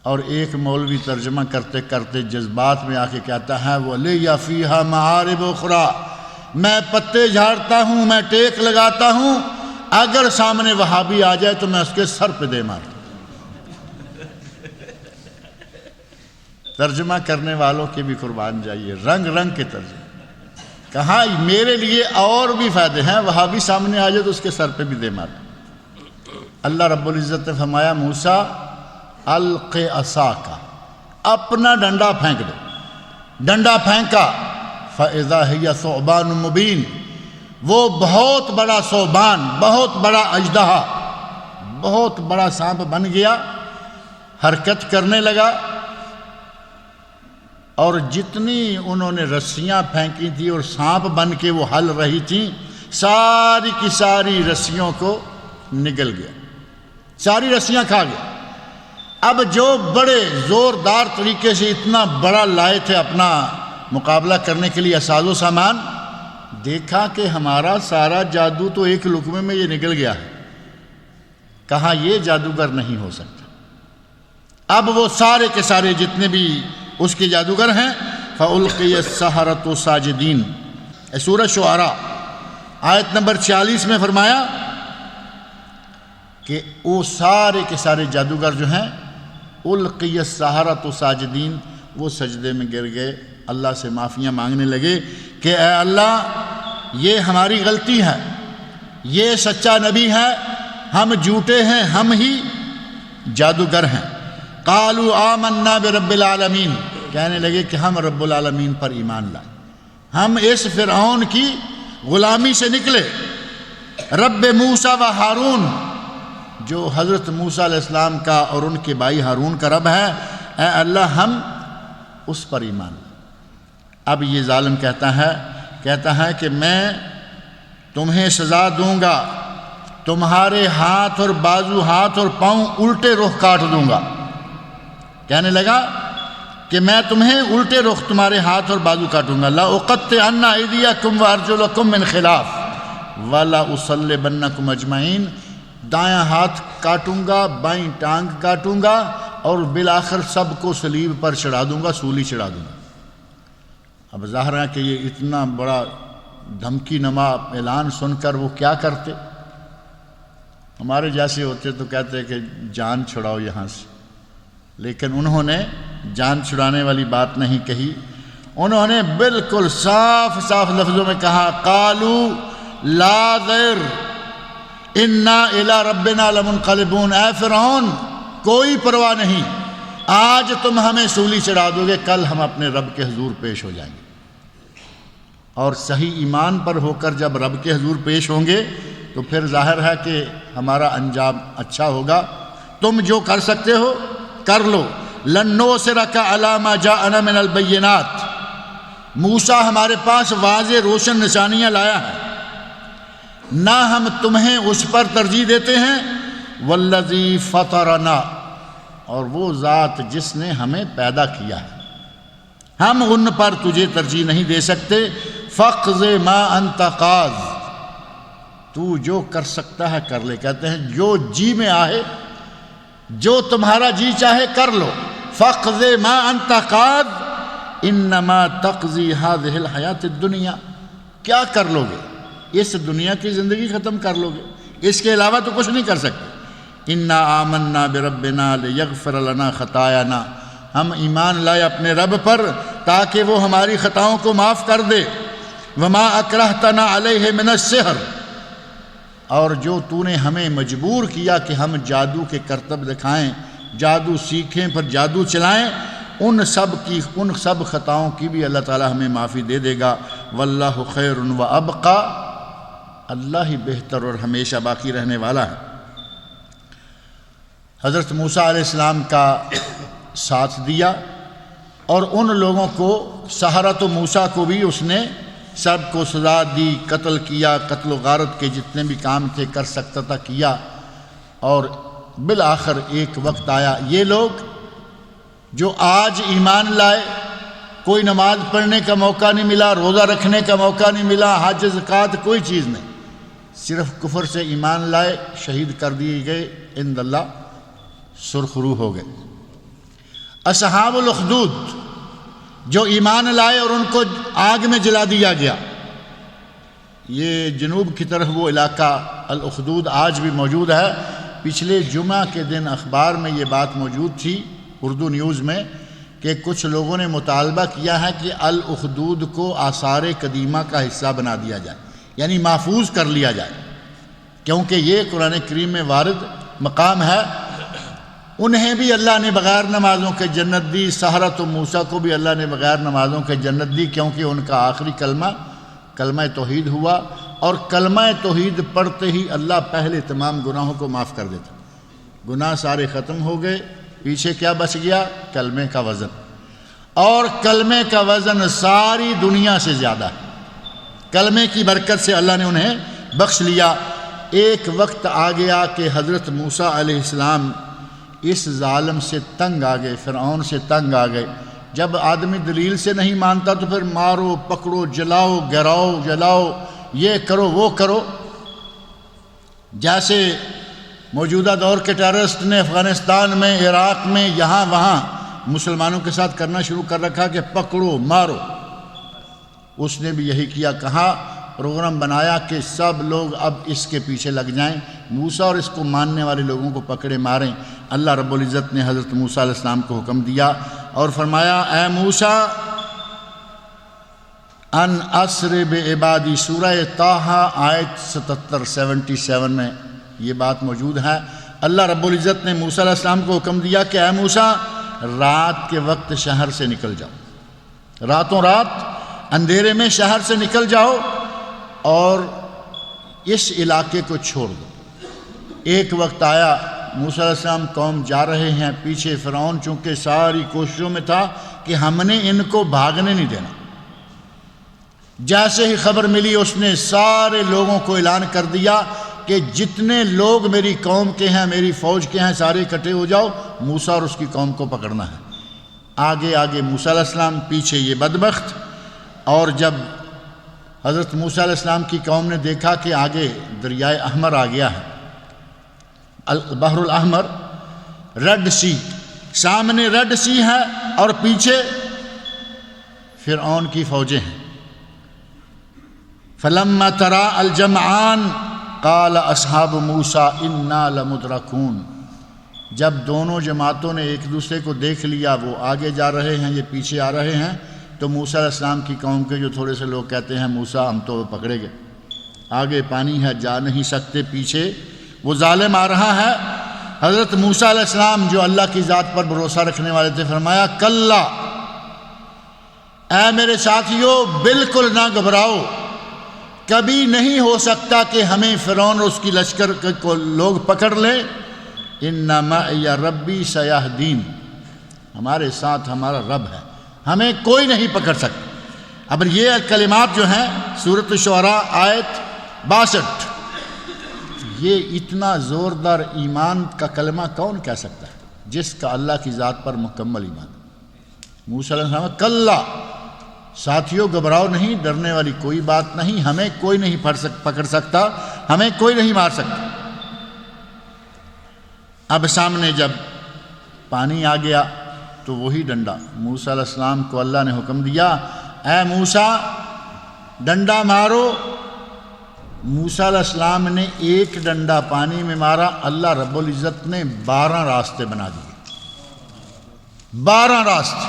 اور ایک مولوی ترجمہ کرتے کرتے جذبات میں آ کے کہتا ہے وَلِيَ فِيهَا مَعَارِبُ أُخْرَىٰ، میں پتے جھاڑتا ہوں، میں ٹیک لگاتا ہوں، اگر سامنے وہابی آ جائے تو میں اس کے سر پہ دے مارتا ہوں۔ ترجمہ کرنے والوں کے بھی قربان جائیے، رنگ رنگ کے ترجمے. کہاں میرے لیے اور بھی فائدے ہیں، وہاں بھی سامنے آ جائے تو اس کے سر پہ بھی دے مار. اللہ رب العزت نے فرمایا موسیٰ الق عصاک، اپنا ڈنڈا پھینک دو. ڈنڈا پھینکا فاذا ہی ثعبان مبین، وہ بہت بڑا ثعبان، بہت بڑا اژدہا، بہت بڑا سانپ بن گیا، حرکت کرنے لگا. اور جتنی انہوں نے رسیاں پھینکی تھی اور سانپ بن کے وہ ہل رہی تھیں، ساری کی ساری رسیوں کو نگل گیا، ساری رسیاں کھا گیا. اب جو بڑے زوردار طریقے سے اتنا بڑا لائے تھے اپنا مقابلہ کرنے کے لیے اساز و سامان، دیکھا کہ ہمارا سارا جادو تو ایک لقمے میں یہ نکل گیا ہے، کہا یہ جادوگر نہیں ہو سکتا. اب وہ سارے کے سارے جتنے بھی اس کے جادوگر ہیں فَأُلْقِيَ السَّحَرَةُ سَاجِدِينَ. سورہ شعراء آیت نمبر 46 میں فرمایا کہ وہ سارے کے سارے جادوگر جو ہیں اُلْقِيَ السَّحَرَةُ سَاجِدِينَ، وہ سجدے میں گر گئے، اللہ سے معافیاں مانگنے لگے کہ اے اللہ یہ ہماری غلطی ہے، یہ سچا نبی ہے، ہم جھوٹے ہیں، ہم ہی جادوگر ہیں. قالوا آمنا برب العالمین، کہنے لگے کہ ہم رب العالمین پر ایمان لائے، ہم اس فرعون کی غلامی سے نکلے. رب موسیٰ و ہارون، جو حضرت موسیٰ علیہ السلام کا اور ان کے بھائی ہارون کا رب ہے، اے اللہ ہم اس پر ایمان لائے. اب یہ ظالم کہتا ہے کہ میں تمہیں سزا دوں گا، تمہارے ہاتھ اور بازو، ہاتھ اور پاؤں الٹے رخ کاٹ دوں گا. کہنے لگا کہ میں تمہیں الٹے رخ تمہارے ہاتھ اور بازو کاٹوں گا. لَأُقَطِّعَنَّ أَيْدِيَكُمْ وَأَرْجُلَكُمْ مِنْ خِلَافٍ وَلَأُصَلِّبَنَّكُمْ أَجْمَعِينَ. دایاں ہاتھ کاٹوں گا، بائیں ٹانگ کاٹوں گا، اور بالآخر سب کو صلیب پر چڑھا دوں گا، سولی چڑھا دوں گا. اب ظاہر ہے کہ یہ اتنا بڑا دھمکی نما اعلان سن کر وہ کیا کرتے؟ ہمارے جیسے ہوتے تو کہتے کہ جان چھڑاؤ یہاں سے، لیکن انہوں نے جان چھڑانے والی بات نہیں کہی. انہوں نے بالکل صاف صاف لفظوں میں کہا قالوا لا ضیر انا الی ربنا لمنقلبون. اے فرعون کوئی پرواہ نہیں، آج تم ہمیں سولی چڑھا دو گے، کل ہم اپنے رب کے حضور پیش ہو جائیں گے. اور صحیح ایمان پر ہو کر جب رب کے حضور پیش ہوں گے تو پھر ظاہر ہے کہ ہمارا انجام اچھا ہوگا. تم جو کر سکتے ہو کر لو. لن نؤثرک علی ما جاءنا من البینات، موسیٰ ہمارے پاس واضح روشن نشانیاں لایا ہے، نہ ہم تمہیں اس پر ترجیح دیتے ہیں. والذی فطرنا، اور وہ ذات جس نے ہمیں پیدا کیا ہے، ہم ان پر تجھے ترجیح نہیں دے سکتے. فاقض ما انت قاض، تو جو کر سکتا ہے کر لے. کہتے ہیں جو جی میں آئے، جو تمہارا جی چاہے کر لو. فاقض ما انت قاض انما تقضی هذه الحیات الدنیا. کیا کر لو گے؟ اس دنیا کی زندگی ختم کر لو گے، اس کے علاوہ تو کچھ نہیں کر سکتے. انا آمنا بربنا لیغفر لنا خطایانا، ہم ایمان لائے اپنے رب پر تاکہ وہ ہماری خطاؤں کو معاف کر دے. وما اکرہتنا علیہ من السحر، اور جو تو نے ہمیں مجبور کیا کہ ہم جادو کے کرتب دکھائیں، جادو سیکھیں، پر جادو چلائیں، ان سب خطاؤں کی بھی اللہ تعالی ہمیں معافی دے دے گا. واللہ خیر و ابقا، اللہ ہی بہتر اور ہمیشہ باقی رہنے والا ہے. حضرت موسیٰ علیہ السلام کا ساتھ دیا، اور ان لوگوں کو سحرۃ موسیٰ کو بھی اس نے سب کو سزا دی، قتل کیا، قتل و غارت کے جتنے بھی کام تھے کر سکتا تھا کیا. اور بالآخر ایک وقت آیا، یہ لوگ جو آج ایمان لائے، کوئی نماز پڑھنے کا موقع نہیں ملا، روزہ رکھنے کا موقع نہیں ملا، حج زکوٰۃ کوئی چیز نہیں، صرف کفر سے ایمان لائے، شہید کر دیے گئے، عند اللہ سرخ روح ہو گئے. اصحاب الاخدود جو ایمان لائے اور ان کو آگ میں جلا دیا گیا. یہ جنوب کی طرف وہ علاقہ الاخدود آج بھی موجود ہے. پچھلے جمعہ کے دن اخبار میں یہ بات موجود تھی، اردو نیوز میں، کہ کچھ لوگوں نے مطالبہ کیا ہے کہ الاخدود کو آثار قدیمہ کا حصہ بنا دیا جائے، یعنی محفوظ کر لیا جائے، کیونکہ یہ قرآن کریم میں وارد مقام ہے۔ انہیں بھی اللہ نے بغیر نمازوں کے جنت دی، سحرۃ و موسیٰ کو بھی اللہ نے بغیر نمازوں کے جنت دی، کیونکہ ان کا آخری کلمہ توحید ہوا، اور کلمہ توحید پڑھتے ہی اللہ پہلے تمام گناہوں کو معاف کر دیتا۔ گناہ سارے ختم ہو گئے، پیچھے کیا بچ گیا؟ کلمے کا وزن، اور کلمے کا وزن ساری دنیا سے زیادہ ہے۔ کلمے کی برکت سے اللہ نے انہیں بخش لیا۔ ایک وقت آ گیا کہ حضرت موسیٰ علیہ السلام اس ظالم سے تنگ آ گئے، فرعون سے تنگ آ گئے۔ جب آدمی دلیل سے نہیں مانتا تو پھر مارو پکڑو جلاؤ گراؤ جلاؤ، یہ کرو وہ کرو۔ جیسے موجودہ دور کے ٹیررسٹ نے افغانستان میں، عراق میں، یہاں وہاں مسلمانوں کے ساتھ کرنا شروع کر رکھا کہ پکڑو مارو، اس نے بھی یہی کیا، کہا پروگرام بنایا کہ سب لوگ اب اس کے پیچھے لگ جائیں، موسیٰ اور اس کو ماننے والے لوگوں کو پکڑے ماریں۔ اللہ رب العزت نے حضرت موسیٰ علیہ السلام کو حکم دیا اور فرمایا، اے موسیٰ ان اسر بعبادی، سورہ طٰہٰ آیت 77 میں یہ بات موجود ہے۔ اللہ رب العزت نے موسیٰ علیہ السلام کو حکم دیا کہ اے موسیٰ رات کے وقت شہر سے نکل جاؤ، راتوں رات اندھیرے میں شہر سے نکل جاؤ اور اس علاقے کو چھوڑ دو۔ ایک وقت آیا موسیٰ علیہ السلام قوم جا رہے ہیں، پیچھے فرعون چونکہ ساری کوششوں میں تھا کہ ہم نے ان کو بھاگنے نہیں دینا۔ جیسے ہی خبر ملی اس نے سارے لوگوں کو اعلان کر دیا کہ جتنے لوگ میری قوم کے ہیں، میری فوج کے ہیں، سارے اکٹھے ہو جاؤ، موسیٰ اور اس کی قوم کو پکڑنا ہے۔ آگے آگے موسیٰ علیہ السلام، پیچھے یہ بدبخت۔ اور جب حضرت موسیٰ علیہ السلام کی قوم نے دیکھا کہ آگے دریائے احمر آ گیا ہے، البحر الاحمر، ریڈ سی، سامنے ریڈ سی ہے اور پیچھے فرعون کی فوجیں ہیں۔ فلما ترا الجمعان قال اصحاب موسیٰ انا لمدرکون، جب دونوں جماعتوں نے ایک دوسرے کو دیکھ لیا، وہ آگے جا رہے ہیں یہ پیچھے آ رہے ہیں، تو موسیٰ علیہ السلام کی قوم کے جو تھوڑے سے لوگ کہتے ہیں موسیٰ ہم تو پکڑے گئے، آگے پانی ہے جا نہیں سکتے، پیچھے وہ ظالم آ رہا ہے۔ حضرت موسیٰ علیہ السلام جو اللہ کی ذات پر بھروسہ رکھنے والے تھے، فرمایا کلا، اے میرے ساتھیوں بالکل نہ گھبراؤ، کبھی نہیں ہو سکتا کہ ہمیں فرعون اور اس کی لشکر کو لوگ پکڑ لیں۔ ان معی ربی سیہدین، ہمارے ساتھ ہمارا رب ہے، ہمیں کوئی نہیں پکڑ سکتا۔ اب یہ کلمات جو ہیں سورۃ الشعراء آیت 62، یہ اتنا زوردار ایمان کا کلمہ کون کہہ سکتا ہے جس کا اللہ کی ذات پر مکمل ایمان؟ موسیٰ علیہ السلام، کلا، ساتھیوں گھبراؤ نہیں، ڈرنے والی کوئی بات نہیں، ہمیں کوئی نہیں پکڑ سکتا، ہمیں کوئی نہیں مار سکتا۔ اب سامنے جب پانی آ گیا تو وہی ڈنڈا، موسیٰ علیہ السلام کو اللہ نے حکم دیا، اے موسیٰ ڈنڈا مارو۔ موسیٰ علیہ السلام نے ایک ڈنڈا پانی میں مارا، اللہ رب العزت نے 12 راستے بنا دیے، 12 راستے،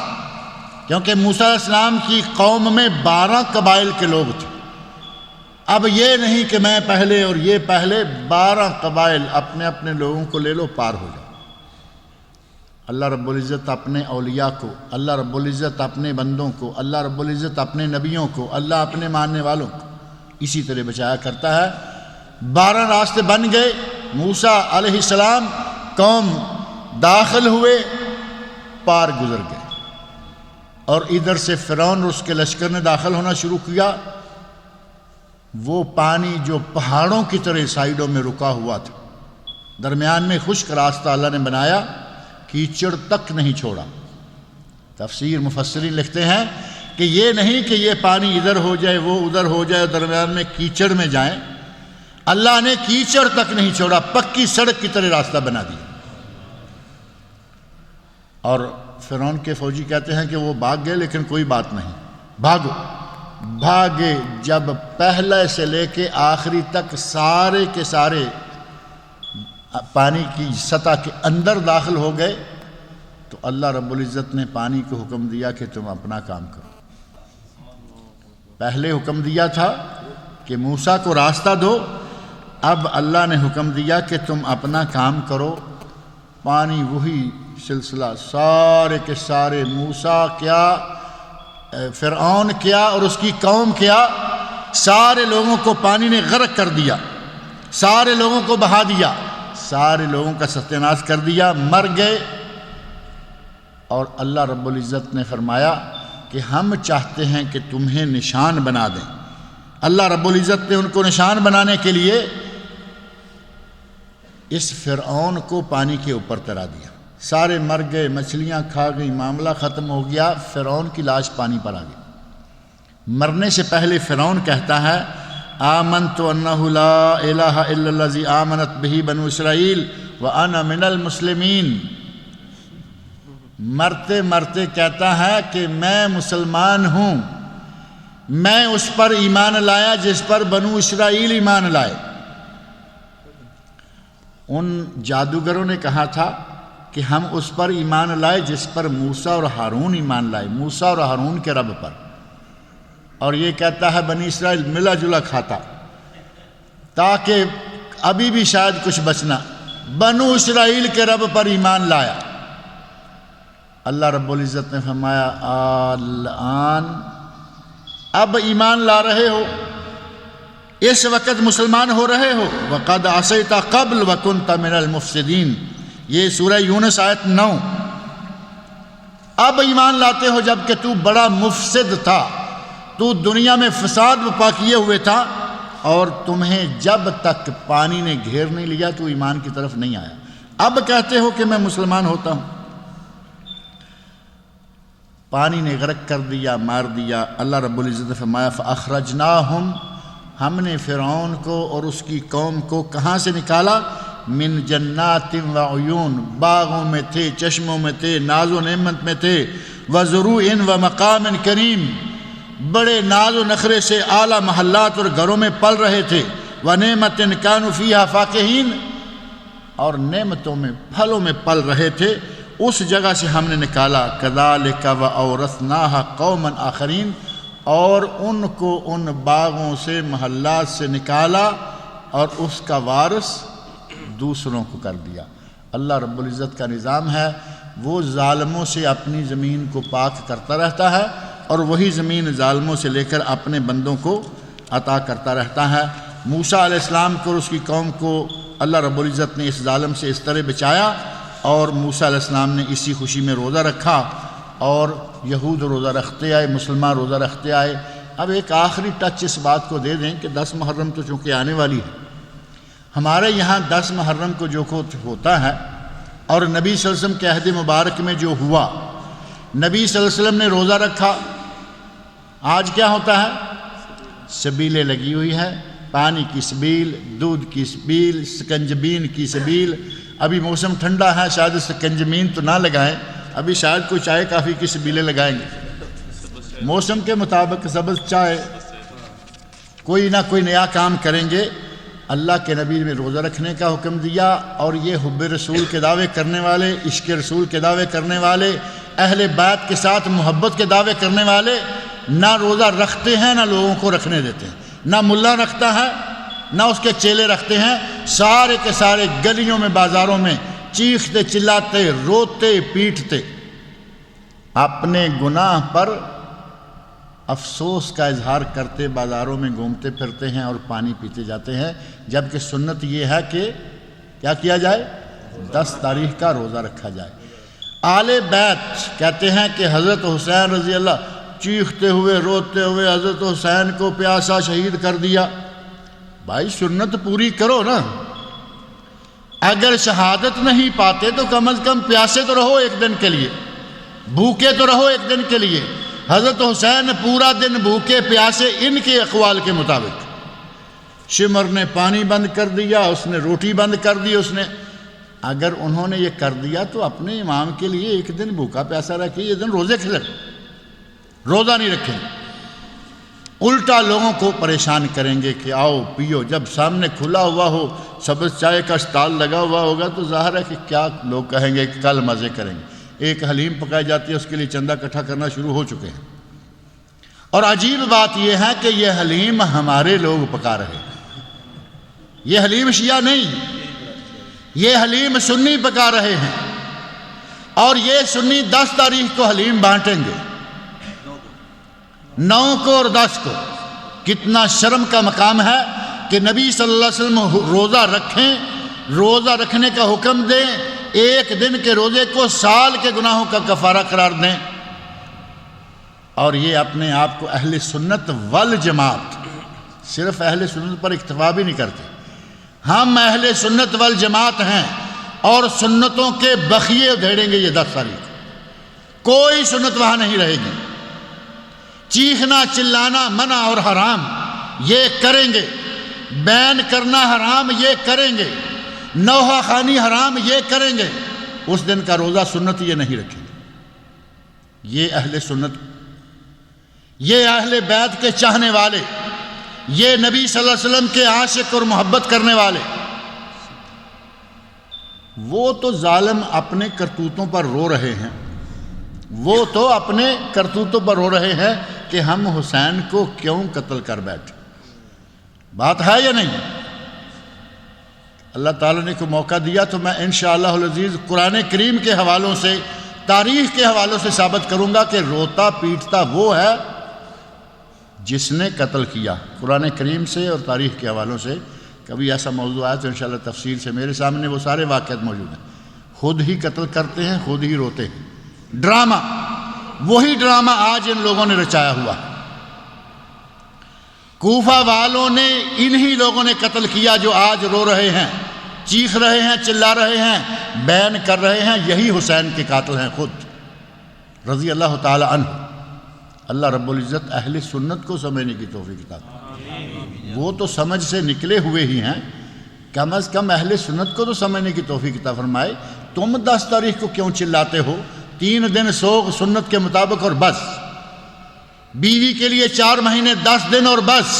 کیونکہ موسیٰ علیہ السلام کی قوم میں 12 قبائل کے لوگ تھے۔ اب یہ نہیں کہ میں پہلے اور یہ پہلے، 12 قبائل اپنے اپنے لوگوں کو لے لو، پار ہو جاؤ۔ اللہ رب العزت اپنے اولیاء کو، اللہ رب العزت اپنے بندوں کو، اللہ رب العزت اپنے نبیوں کو، اللہ اپنے ماننے والوں کو اسی طرح بچایا کرتا ہے۔ 12 راستے بن گئے، موسیٰ علیہ السلام قوم داخل ہوئے، پار گزر گئے، اور ادھر سے فرعون اور اس کے لشکر نے داخل ہونا شروع کیا۔ وہ پانی جو پہاڑوں کی طرح سائیڈوں میں رکا ہوا تھا، درمیان میں خشک راستہ اللہ نے بنایا، کیچڑ تک نہیں چھوڑا۔ تفسیر مفسرین لکھتے ہیں کہ یہ نہیں کہ یہ پانی ادھر ہو جائے وہ ادھر ہو جائے، درمیان میں کیچڑ میں جائیں، اللہ نے کیچڑ تک نہیں چھوڑا، پکی سڑک کی طرح راستہ بنا دیا۔ اور فرعون کے فوجی کہتے ہیں کہ وہ بھاگ گئے، لیکن کوئی بات نہیں، بھاگو، بھاگے۔ جب پہلے سے لے کے آخری تک سارے کے سارے پانی کی سطح کے اندر داخل ہو گئے تو اللہ رب العزت نے پانی کو حکم دیا کہ تم اپنا کام کرو۔ پہلے حکم دیا تھا کہ موسیٰ کو راستہ دو، اب اللہ نے حکم دیا کہ تم اپنا کام کرو۔ پانی وہی سلسلہ، سارے کے سارے، موسیٰ کیا، فرعون کیا اور اس کی قوم کیا، سارے لوگوں کو پانی نے غرق کر دیا، سارے لوگوں کو بہا دیا، سارے لوگوں کا ستیہ ناش کر دیا، مر گئے۔ اور اللہ رب العزت نے فرمایا کہ ہم چاہتے ہیں کہ تمہیں نشان بنا دیں۔ اللہ رب العزت نے ان کو نشان بنانے کے لیے اس فرعون کو پانی کے اوپر تیرا دیا، سارے مر گئے، مچھلیاں کھا گئی، معاملہ ختم ہو گیا، فرعون کی لاش پانی پر آ گئی۔ مرنے سے پہلے فرعون کہتا ہے آمنت انہ لا الہ الا الذی آمنت بہ بنو اسرائیل وانا من المسلمین۔ مرتے مرتے کہتا ہے کہ میں مسلمان ہوں، میں اس پر ایمان لایا جس پر بنو اسرائیل ایمان لائے۔ ان جادوگروں نے کہا تھا کہ ہم اس پر ایمان لائے جس پر موسیٰ اور ہارون ایمان لائے، موسیٰ اور ہارون کے رب پر۔ اور یہ کہتا ہے بنی اسرائیل ملا جلا کھاتا تاکہ ابھی بھی شاید کچھ بچنا، بنو اسرائیل کے رب پر ایمان لایا۔ اللہ رب العزت نے فرمایا الآن، اب ایمان لا رہے ہو، اس وقت مسلمان ہو رہے ہو، وَقَدْ عَصَيْتَ قَبْلُ وَكُنْتَ مِنَ الْمُفْسِدِينَ، یہ سورہ یونس آیت 9۔ اب ایمان لاتے ہو جب کہ تو بڑا مفسد تھا، تو دنیا میں فساد برپا کیے ہوئے تھا، اور تمہیں جب تک پانی نے گھیر نہیں لیا تو ایمان کی طرف نہیں آیا، اب کہتے ہو کہ میں مسلمان ہوتا ہوں۔ پانی نے غرق کر دیا، مار دیا۔ اللہ رب العزت نے فرمایا فَأَخْرَجْنَاهُمْ، ہم نے فرعون کو اور اس کی قوم کو کہاں سے نکالا؟ من جنات وعیون، باغوں میں تھے، چشموں میں تھے، ناز و نعمت میں تھے، وزروع و مقام کریم، بڑے ناز و نخرے سے اعلیٰ محلات اور گھروں میں پل رہے تھے، ونعمت کانوا فیہا فاکہین، اور نعمتوں میں، پھلوں میں پل رہے تھے، اس جگہ سے ہم نے نکالا۔ کذالک وأورثناہا قوما آخرین، اور ان کو ان باغوں سے، محلات سے نکالا اور اس کا وارث دوسروں کو کر دیا۔ اللہ رب العزت کا نظام ہے، وہ ظالموں سے اپنی زمین کو پاک کرتا رہتا ہے، اور وہی زمین ظالموں سے لے کر اپنے بندوں کو عطا کرتا رہتا ہے۔ موسیٰ علیہ السلام کو اور اس کی قوم کو اللہ رب العزت نے اس ظالم سے اس طرح بچایا، اور موسیٰ علیہ السلام نے اسی خوشی میں روزہ رکھا، اور یہود روزہ رکھتے آئے، مسلمان روزہ رکھتے آئے۔ اب ایک آخری ٹچ اس بات کو دے دیں کہ 10 محرم تو چونکہ آنے والی ہے، ہمارے یہاں 10 محرم کو جو کچھ ہوتا ہے، اور نبی صلی اللہ علیہ وسلم کے عہد مبارک میں جو ہوا، نبی صلی اللہ علیہ وسلم نے روزہ رکھا، آج کیا ہوتا ہے؟ سبیلیں لگی ہوئی ہے، پانی کی سبیل، دودھ کی سبیل، سکنجبین کی سبیل۔ ابھی موسم ٹھنڈا ہے، شاید سکنجبین تو نہ لگائیں، ابھی شاید کوئی چائے کافی کی سبیلیں لگائیں گے، موسم کے مطابق سبز چائے، کوئی نہ کوئی نیا کام کریں گے۔ اللہ کے نبی نے روزہ رکھنے کا حکم دیا، اور یہ حب رسول کے دعوے کرنے والے، عشق رسول کے دعوے کرنے والے، اہل بیت کے ساتھ محبت کے دعوے کرنے والے نہ روزہ رکھتے ہیں، نہ لوگوں کو رکھنے دیتے ہیں، نہ ملا رکھتا ہے، نہ اس کے چیلے رکھتے ہیں، سارے کے سارے گلیوں میں، بازاروں میں چیختے چلاتے، روتے پیٹتے، اپنے گناہ پر افسوس کا اظہار کرتے بازاروں میں گھومتے پھرتے ہیں اور پانی پیتے جاتے ہیں، جبکہ سنت یہ ہے کہ کیا کیا جائے؟ 10 تاریخ کا روزہ رکھا جائے۔ آل بیت کہتے ہیں کہ حضرت حسین رضی اللہ چیختے ہوئے روتے ہوئے حضرت حسین کو پیاسا شہید کر دیا۔ بھائی سنت پوری کرو نا، اگر شہادت نہیں پاتے تو کم از کم پیاسے تو رہو ایک دن کے لیے، بھوکے تو رہو ایک دن کے لیے۔ حضرت حسین پورا دن بھوکے پیاسے ان کے اقوال کے مطابق، شمر نے پانی بند کر دیا، اس نے روٹی بند کر دی، اس نے، اگر انہوں نے یہ کر دیا تو اپنے امام کے لیے ایک دن بھوکا پیاسا رکھے، یہ دن روزے کھلے، روزہ نہیں رکھیں، الٹا لوگوں کو پریشان کریں گے کہ آؤ پیو۔ جب سامنے کھلا ہوا ہو، سبز چائے کا اسٹال لگا ہوا ہوگا تو ظاہر ہے کہ کیا لوگ کہیں گے کہ کل مزے کریں گے۔ ایک حلیم پکائی جاتی ہے، اس کے لیے چندہ اکٹھا کرنا شروع ہو چکے ہیں۔ اور عجیب بات یہ ہے کہ یہ حلیم ہمارے لوگ پکا رہے ہیں، یہ حلیم شیعہ نہیں، یہ حلیم سنی پکا رہے ہیں، اور یہ سنی 10 تاریخ کو حلیم بانٹیں گے، 9 کو اور 10 کو۔ کتنا شرم کا مقام ہے کہ نبی صلی اللہ علیہ وسلم روزہ رکھیں، روزہ رکھنے کا حکم دیں، ایک دن کے روزے کو سال کے گناہوں کا کفارہ قرار دیں، اور یہ اپنے آپ کو اہل سنت والجماعت، صرف اہل سنت پر اکتفا بھی نہیں کرتے، ہم اہل سنت والجماعت ہیں، اور سنتوں کے بخیے ادھیڑیں گے یہ 10 تاریخ، کوئی سنت وہاں نہیں رہے گی۔ چیخنا چلانا منع اور حرام یہ کریں گے، بین کرنا حرام یہ کریں گے، نوحہ خوانی حرام یہ کریں گے، اس دن کا روزہ سنت یہ نہیں رکھیں گے۔ یہ اہل سنت، یہ اہل بیت کے چاہنے والے، یہ نبی صلی اللہ علیہ وسلم کے عاشق اور محبت کرنے والے، وہ تو ظالم اپنے کرتوتوں پر رو رہے ہیں، وہ تو اپنے کرتوتوں پر رو رہے ہیں کہ ہم حسین کو کیوں قتل کر بیٹھے۔ بات ہے یا نہیں؟ اللہ تعالیٰ نے کوئی موقع دیا تو میں انشاءاللہ العزیز قرآن کریم کے حوالوں سے، تاریخ کے حوالوں سے ثابت کروں گا کہ روتا پیٹتا وہ ہے جس نے قتل کیا، قرآن کریم سے اور تاریخ کے حوالوں سے۔ کبھی ایسا موضوع آیا تو انشاءاللہ تفصیل سے میرے سامنے وہ سارے واقعات موجود ہیں۔ خود ہی قتل کرتے ہیں، خود ہی روتے ہیں، ڈرامہ، وہی ڈرامہ آج ان لوگوں نے رچایا ہوا۔ کوفہ والوں نے انہی لوگوں نے قتل کیا جو آج رو رہے ہیں، چیخ رہے ہیں، چلا رہے ہیں، بین کر رہے ہیں، یہی حسین کے قاتل ہیں خود رضی اللہ تعالی عنہ۔ اللہ رب العزت اہل سنت کو سمجھنے کی توفیق عطا فرمائے، وہ تو سمجھ سے نکلے ہوئے ہی ہیں، کم از کم اہل سنت کو تو سمجھنے کی توفیق عطا فرمائے۔ تم 10 تاریخ کو کیوں چلاتے ہو؟ 3 دن سوگ سنت کے مطابق اور بس، بیوی کے لیے 4 مہینے 10 دن اور بس۔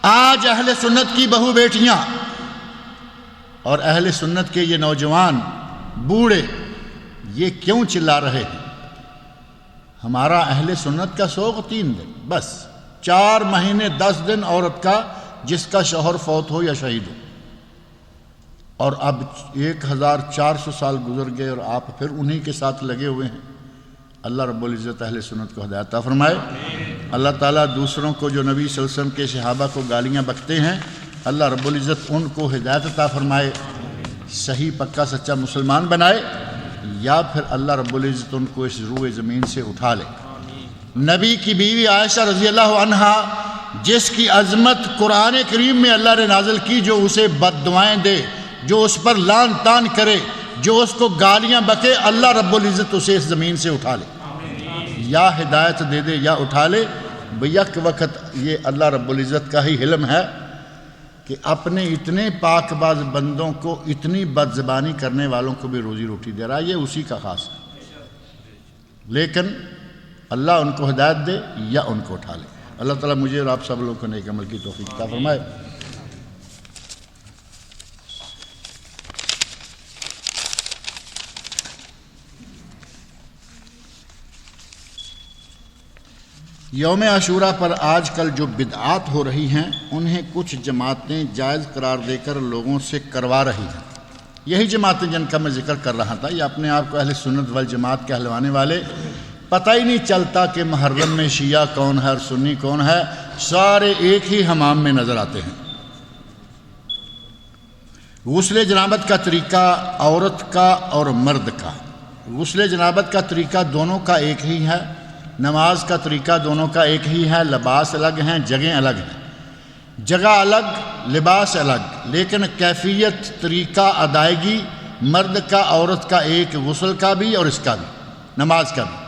آج اہل سنت کی بہو بیٹیاں اور اہل سنت کے یہ نوجوان بوڑھے یہ کیوں چلا رہے ہیں؟ ہمارا اہل سنت کا سوگ 3 دن بس، 4 مہینے 10 دن عورت کا جس کا شوہر فوت ہو یا شہید ہو، اور اب 1400 سال گزر گئے اور آپ پھر انہی کے ساتھ لگے ہوئے ہیں۔ اللہ رب العزت اہل سنت کو ہدایت عطا فرمائے۔ اللہ تعالیٰ دوسروں کو جو نبی صلی اللہ علیہ وسلم کے صحابہ کو گالیاں بکتے ہیں، اللہ رب العزت ان کو ہدایت عطا فرمائے، صحیح پکا سچا مسلمان بنائے، یا پھر اللہ رب العزت ان کو اس روئے زمین سے اٹھا لے۔ نبی کی بیوی عائشہ رضی اللہ عنہا، جس کی عظمت قرآن کریم میں اللہ نے نازل کی، جو اسے بد دعائیں دے، جو اس پر لعن طعن کرے، جو اس کو گالیاں بکے، اللہ رب العزت اسے اس زمین سے اٹھا لے، یا ہدایت دے دے یا اٹھا لے۔ بیک وقت یہ اللہ رب العزت کا ہی حلم ہے کہ اپنے اتنے پاک باز بندوں کو اتنی بد زبانی کرنے والوں کو بھی روزی روٹی دے رہا ہے، یہ اسی کا خاص ہے، لیکن اللہ ان کو ہدایت دے یا ان کو اٹھا لے۔ اللہ تعالیٰ مجھے اور آپ سب لوگوں کو نیک عمل کی توفیق عطا فرمائے۔ یوم عاشوراء پر آج کل جو بدعات ہو رہی ہیں، انہیں کچھ جماعتیں جائز قرار دے کر لوگوں سے کروا رہی ہیں۔ یہی جماعتیں جن کا میں ذکر کر رہا تھا، یہ اپنے آپ کو اہل سنت والجماعت کہلوانے والے، پتہ ہی نہیں چلتا کہ محرم میں شیعہ کون ہے اور سنی کون ہے، سارے ایک ہی حمام میں نظر آتے ہیں۔ غسل جنابت کا طریقہ عورت کا اور مرد کا، غسل جنابت کا طریقہ دونوں کا ایک ہی ہے، نماز کا طریقہ دونوں کا ایک ہی ہے، لباس الگ ہیں، جگہیں الگ ہیں، جگہ الگ، لباس الگ، لیکن کیفیت، طریقہ ادائیگی مرد کا عورت کا ایک، غسل کا بھی اور اس کا بھی، نماز کا بھی۔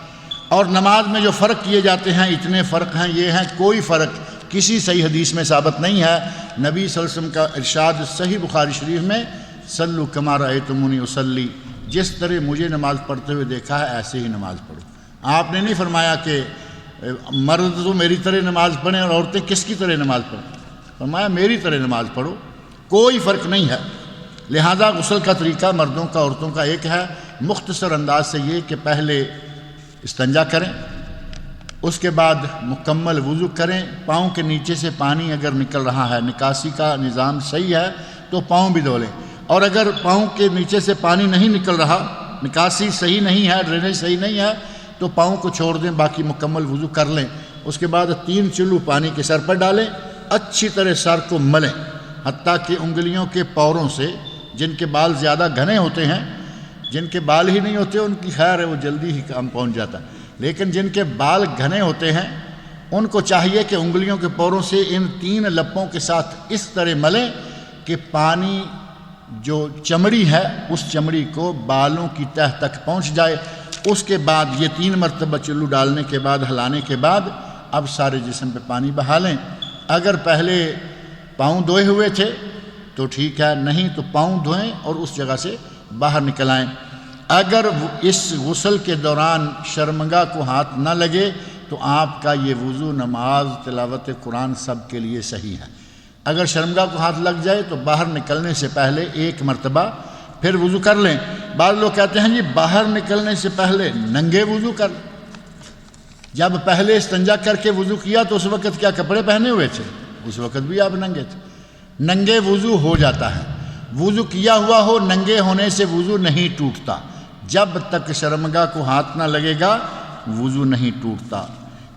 اور نماز میں جو فرق کیے جاتے ہیں، اتنے فرق ہیں، یہ ہیں، کوئی فرق کسی صحیح حدیث میں ثابت نہیں ہے۔ نبی صلی اللہ علیہ وسلم کا ارشاد صحیح بخاری شریف میں، صلو کما رأیتمونی اصلی، جس طرح مجھے نماز پڑھتے ہوئے دیکھا ہے ایسے ہی نماز پڑھو۔ آپ نے نہیں فرمایا کہ مرد تو میری طرح نماز پڑھیں اور عورتیں کس کی طرح نماز پڑھیں، فرمایا میری طرح نماز پڑھو، کوئی فرق نہیں ہے۔ لہذا غسل کا طریقہ مردوں کا عورتوں کا ایک ہے، مختصر انداز سے یہ کہ پہلے استنجا کریں، اس کے بعد مکمل وضو کریں، پاؤں کے نیچے سے پانی اگر نکل رہا ہے، نکاسی کا نظام صحیح ہے تو پاؤں بھی دھو لیں، اور اگر پاؤں کے نیچے سے پانی نہیں نکل رہا، نکاسی صحیح نہیں ہے، ڈرینیج صحیح نہیں ہے، تو پاؤں کو چھوڑ دیں، باقی مکمل وضو کر لیں۔ اس کے بعد 3 چلو پانی کے سر پر ڈالیں، اچھی طرح سر کو ملیں، حتیٰ کہ انگلیوں کے پوروں سے، جن کے بال زیادہ گھنے ہوتے ہیں، جن کے بال ہی نہیں ہوتے ان کی خیر ہے، وہ جلدی ہی کام پہنچ جاتا ہے، لیکن جن کے بال گھنے ہوتے ہیں ان کو چاہیے کہ انگلیوں کے پوروں سے ان 3 لپوں کے ساتھ اس طرح ملیں کہ پانی جو چمڑی ہے اس چمڑی کو بالوں کی تہ تک پہنچ جائے۔ اس کے بعد یہ 3 مرتبہ چلو ڈالنے کے بعد، ہلانے کے بعد اب سارے جسم پہ پانی بہا لیں۔ اگر پہلے پاؤں دھوئے ہوئے تھے تو ٹھیک ہے، نہیں تو پاؤں دھوئیں اور اس جگہ سے باہر نکل آئیں۔ اگر اس غسل کے دوران شرمگاہ کو ہاتھ نہ لگے تو آپ کا یہ وضو، نماز، تلاوت قرآن سب کے لیے صحیح ہے۔ اگر شرمگاہ کو ہاتھ لگ جائے تو باہر نکلنے سے پہلے 1 مرتبہ پھر وضو کر لیں۔ بعض لوگ کہتے ہیں جی باہر نکلنے سے پہلے ننگے وضو کر لیں۔ جب پہلے استنجا کر کے وضو کیا تو اس وقت کیا کپڑے پہنے ہوئے تھے؟ اس وقت بھی آپ ننگے تھے۔ ننگے وضو ہو جاتا ہے، وضو کیا ہوا ہو، ننگے ہونے سے وضو نہیں ٹوٹتا، جب تک شرمگاہ کو ہاتھ نہ لگے گا وضو نہیں ٹوٹتا۔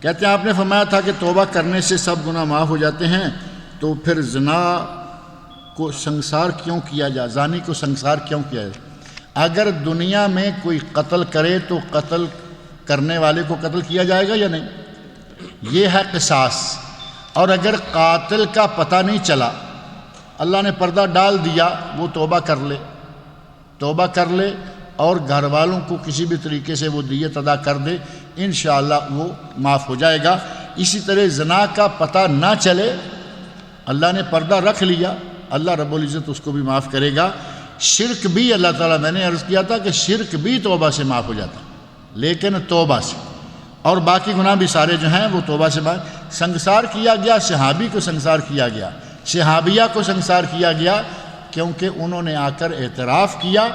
کہتے ہیں آپ نے فرمایا تھا کہ توبہ کرنے سے سب گناہ معاف ہو جاتے ہیں، تو پھر زنا کو سنسار کیوں کیا جائے، زانی کو سنسار کیوں کیا جائے؟ اگر دنیا میں کوئی قتل کرے تو قتل کرنے والے کو قتل کیا جائے گا یا نہیں؟ یہ ہے قصاص۔ اور اگر قاتل کا پتہ نہیں چلا، اللہ نے پردہ ڈال دیا، وہ توبہ کر لے اور گھر والوں کو کسی بھی طریقے سے وہ دیت ادا کر دے، انشاءاللہ وہ معاف ہو جائے گا۔ اسی طرح زنا کا پتہ نہ چلے، اللہ نے پردہ رکھ لیا، اللہ رب العزت اس کو بھی معاف کرے گا۔ شرک بھی اللہ تعالیٰ، میں نے عرض کیا تھا کہ شرک بھی توبہ سے معاف ہو جاتا ہے، لیکن توبہ سے، اور باقی گناہ بھی سارے جو ہیں وہ توبہ سے معاف۔ سنسار کیا گیا، صحابی کو سنسار کیا گیا، صحابیہ کو سنسار کیا گیا، کیونکہ انہوں نے آ کر اعتراف کیا،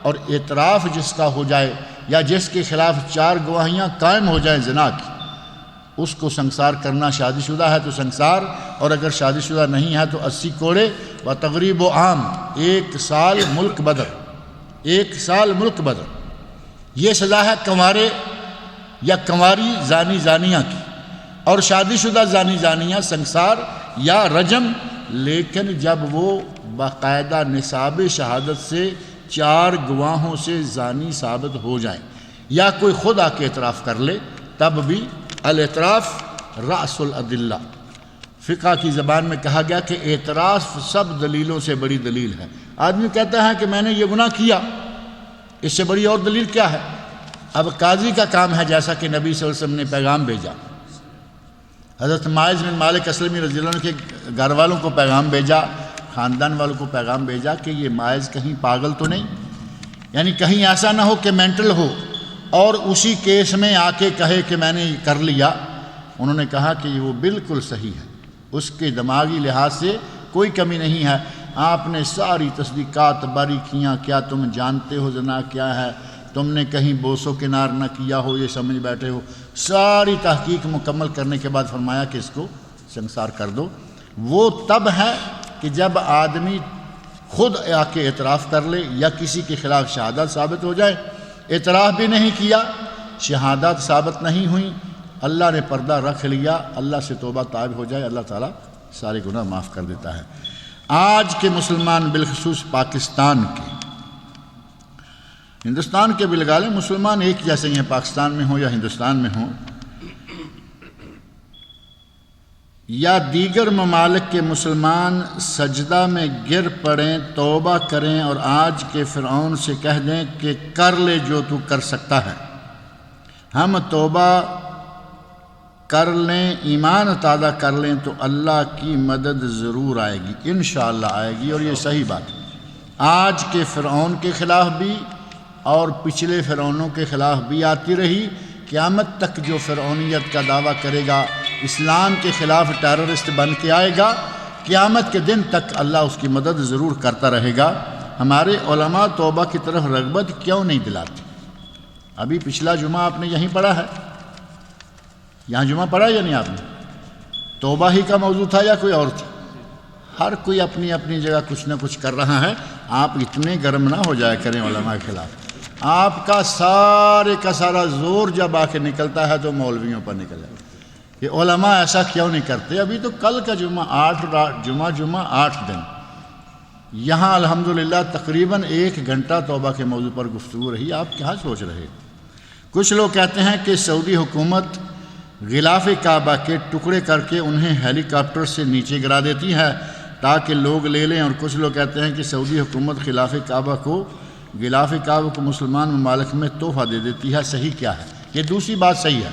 اور اعتراف جس کا ہو جائے یا جس کے خلاف 4 گواہیاں قائم ہو جائیں زنا کی، اس کو سنسار کرنا۔ شادی شدہ ہے تو سنسار، اور اگر شادی شدہ نہیں ہے تو 80 کوڑے و تغریب و عام، 1 سال ملک بدر، 1 سال ملک بدر۔ یہ سزا ہے کنوارے یا کنواری زانی زانیہ کی، اور شادی شدہ زانی زانیہ سنسار یا رجم، لیکن جب وہ باقاعدہ نصاب شہادت سے 4 گواہوں سے زانی ثابت ہو جائیں، یا کوئی خود آ کے اعتراف کر لے، تب بھی الاعتراف رأس الادلہ۔ فقہ کی زبان میں کہا گیا کہ اعتراف سب دلیلوں سے بڑی دلیل ہے۔ آدمی کہتا ہے کہ میں نے یہ گناہ کیا، اس سے بڑی اور دلیل کیا ہے؟ اب قاضی کا کام ہے، جیسا کہ نبی صلی اللہ علیہ وسلم نے پیغام بھیجا، حضرت ماعز بن مالک اسلمی رضی اللہ عنہ کے گھر والوں کو پیغام بھیجا، خاندان والوں کو پیغام بھیجا کہ یہ ماعز کہیں پاگل تو نہیں، یعنی کہیں ایسا نہ ہو کہ مینٹل ہو اور اسی کیس میں آ کے کہے کہ میں نے کر لیا۔ انہوں نے کہا کہ وہ بالکل صحیح ہے، اس کے دماغی لحاظ سے کوئی کمی نہیں ہے۔ آپ نے ساری تصدیقات باریکیاں، کیا تم جانتے ہو زنا کیا ہے، تم نے کہیں بوسو کنار نہ کیا ہو، یہ سمجھ بیٹھے ہو، ساری تحقیق مکمل کرنے کے بعد فرمایا کہ اس کو سنسار کر دو۔ وہ تب ہے کہ جب آدمی خود آ کے اعتراف کر لے یا کسی کے خلاف شہادت ثابت ہو جائے۔ اعتراف بھی نہیں کیا، شہادت ثابت نہیں ہوئی، اللہ نے پردہ رکھ لیا، اللہ سے توبہ طائب ہو جائے، اللہ تعالیٰ سارے گناہ معاف کر دیتا ہے۔ آج کے مسلمان، بالخصوص پاکستان کے، ہندوستان کے بھی لگا لیں، مسلمان ایک جیسے ہی ہیں، پاکستان میں ہوں یا ہندوستان میں ہوں، یا دیگر ممالک کے مسلمان سجدہ میں گر پڑیں، توبہ کریں اور آج کے فرعون سے کہہ دیں کہ کر لے جو تو کر سکتا ہے، ہم توبہ کر لیں، ایمان تازہ کر لیں تو اللہ کی مدد ضرور آئے گی، انشاءاللہ آئے گی۔ اور یہ صحیح بات ہے، آج کے فرعون کے خلاف بھی اور پچھلے فرعونوں کے خلاف بھی آتی رہی، قیامت تک جو فرعونیت کا دعویٰ کرے گا، اسلام کے خلاف ٹیررسٹ بن کے آئے گا، قیامت کے دن تک اللہ اس کی مدد ضرور کرتا رہے گا۔ ہمارے علماء توبہ کی طرف رغبت کیوں نہیں دلاتے؟ ابھی پچھلا جمعہ آپ نے یہیں پڑھا ہے، یہاں جمعہ پڑھا یا نہیں آپ نے؟ توبہ ہی کا موضوع تھا یا کوئی اور تھا؟ ہر کوئی اپنی اپنی جگہ کچھ نہ کچھ کر رہا ہے. آپ اتنے گرم نہ ہو جایا کریں علماء کے خلاف. آپ کا سارے کا سارا زور جب آ کے نکلتا ہے تو مولویوں پر نکل جاتا ہے کہ علماء ایسا کیوں نہیں کرتے. ابھی تو کل کا جمعہ 8 دن یہاں الحمدللہ تقریباً 1 گھنٹہ توبہ کے موضوع پر گفتگو رہی. آپ کیا سوچ رہے؟ کچھ لوگ کہتے ہیں کہ سعودی حکومت غلاف کعبہ کے ٹکڑے کر کے انہیں ہیلی کاپٹر سے نیچے گرا دیتی ہے تاکہ لوگ لے لیں، اور کچھ لوگ کہتے ہیں کہ سعودی حکومت غلاف کعبہ کو مسلمان ممالک میں تحفہ دے دیتی ہے. صحیح کیا ہے؟ یہ دوسری بات صحیح ہے.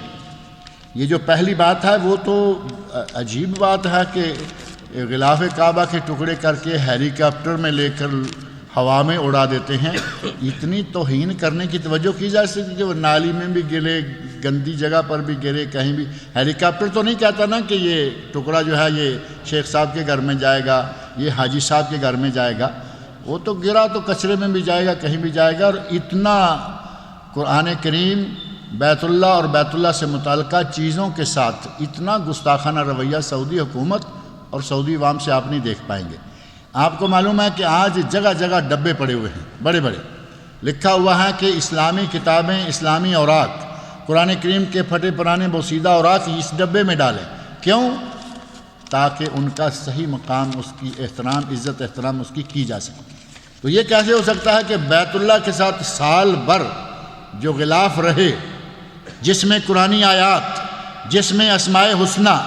یہ جو پہلی بات ہے وہ تو عجیب بات ہے کہ غلاف کعبہ کے ٹکڑے کر کے ہیلی کاپٹر میں لے کر ہوا میں اڑا دیتے ہیں. اتنی توہین کرنے کی توجہ کی جا سکتی کہ وہ نالی میں بھی گرے، گندی جگہ پر بھی گرے، کہیں بھی. ہیلی کاپٹر تو نہیں کہتا نا کہ یہ ٹکڑا جو ہے یہ شیخ صاحب کے گھر میں جائے گا، یہ حاجی صاحب کے گھر میں جائے گا. وہ تو گرا تو کچرے میں بھی جائے گا، کہیں بھی جائے گا. اور اتنا قرآن کریم بیت اللہ اور بیت اللہ سے متعلقہ چیزوں کے ساتھ اتنا گستاخانہ رویہ سعودی حکومت اور سعودی عوام سے آپ نہیں دیکھ پائیں گے. آپ کو معلوم ہے کہ آج جگہ جگہ ڈبے پڑے ہوئے ہیں بڑے بڑے، لکھا ہوا ہے کہ اسلامی کتابیں، اسلامی اوراق، قرآن کریم کے پھٹے پرانے بوسیدہ اوراق اس ڈبے میں ڈالیں. کیوں؟ تاکہ ان کا صحیح مقام، اس کی احترام، عزت احترام اس کی جا سکے. تو یہ کیسے ہو سکتا ہے کہ بیت اللہ کے ساتھ سال بھر جو غلاف رہے، جس میں قرآنی آیات، جس میں اسماء حسنہ،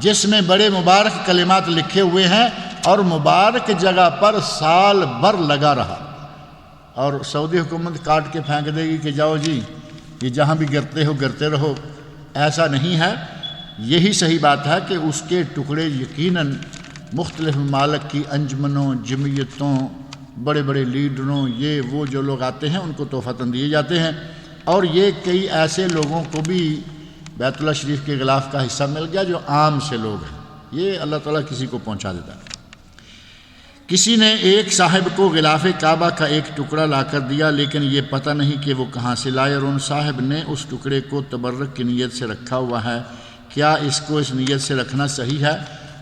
جس میں بڑے مبارک کلمات لکھے ہوئے ہیں، اور مبارک جگہ پر سال بھر لگا رہا، اور سعودی حکومت کاٹ کے پھینک دے گی کہ جاؤ جی یہ جہاں بھی گرتے ہو گرتے رہو؟ ایسا نہیں ہے. یہی صحیح بات ہے کہ اس کے ٹکڑے یقیناً مختلف ممالک کی انجمنوں، جمعیتوں، بڑے بڑے لیڈروں، یہ وہ جو لوگ آتے ہیں ان کو تحفتاً دیے جاتے ہیں. اور یہ کئی ایسے لوگوں کو بھی بیت اللہ شریف کے غلاف کا حصہ مل گیا جو عام سے لوگ ہیں. یہ اللہ تعالیٰ کسی کو پہنچا دیتا ہے. کسی نے ایک صاحب کو غلاف کعبہ کا ایک ٹکڑا لا کر دیا، لیکن یہ پتہ نہیں کہ وہ کہاں سے لائے، اور ان صاحب نے اس ٹکڑے کو تبرک کی نیت سے رکھا ہوا ہے. کیا اس کو اس نیت سے رکھنا صحیح ہے؟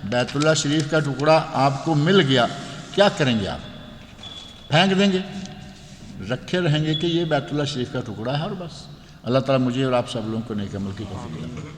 بیت اللہ شریف کا ٹکڑا آپ کو مل گیا، کیا کریں گے؟ آپ پھینک دیں گے؟ رکھے رہیں گے کہ یہ بیت اللہ شریف کا ٹکڑا ہے اور بس. اللہ تعالیٰ مجھے اور آپ سب لوگوں کو نیک عمل کی توفیق دے.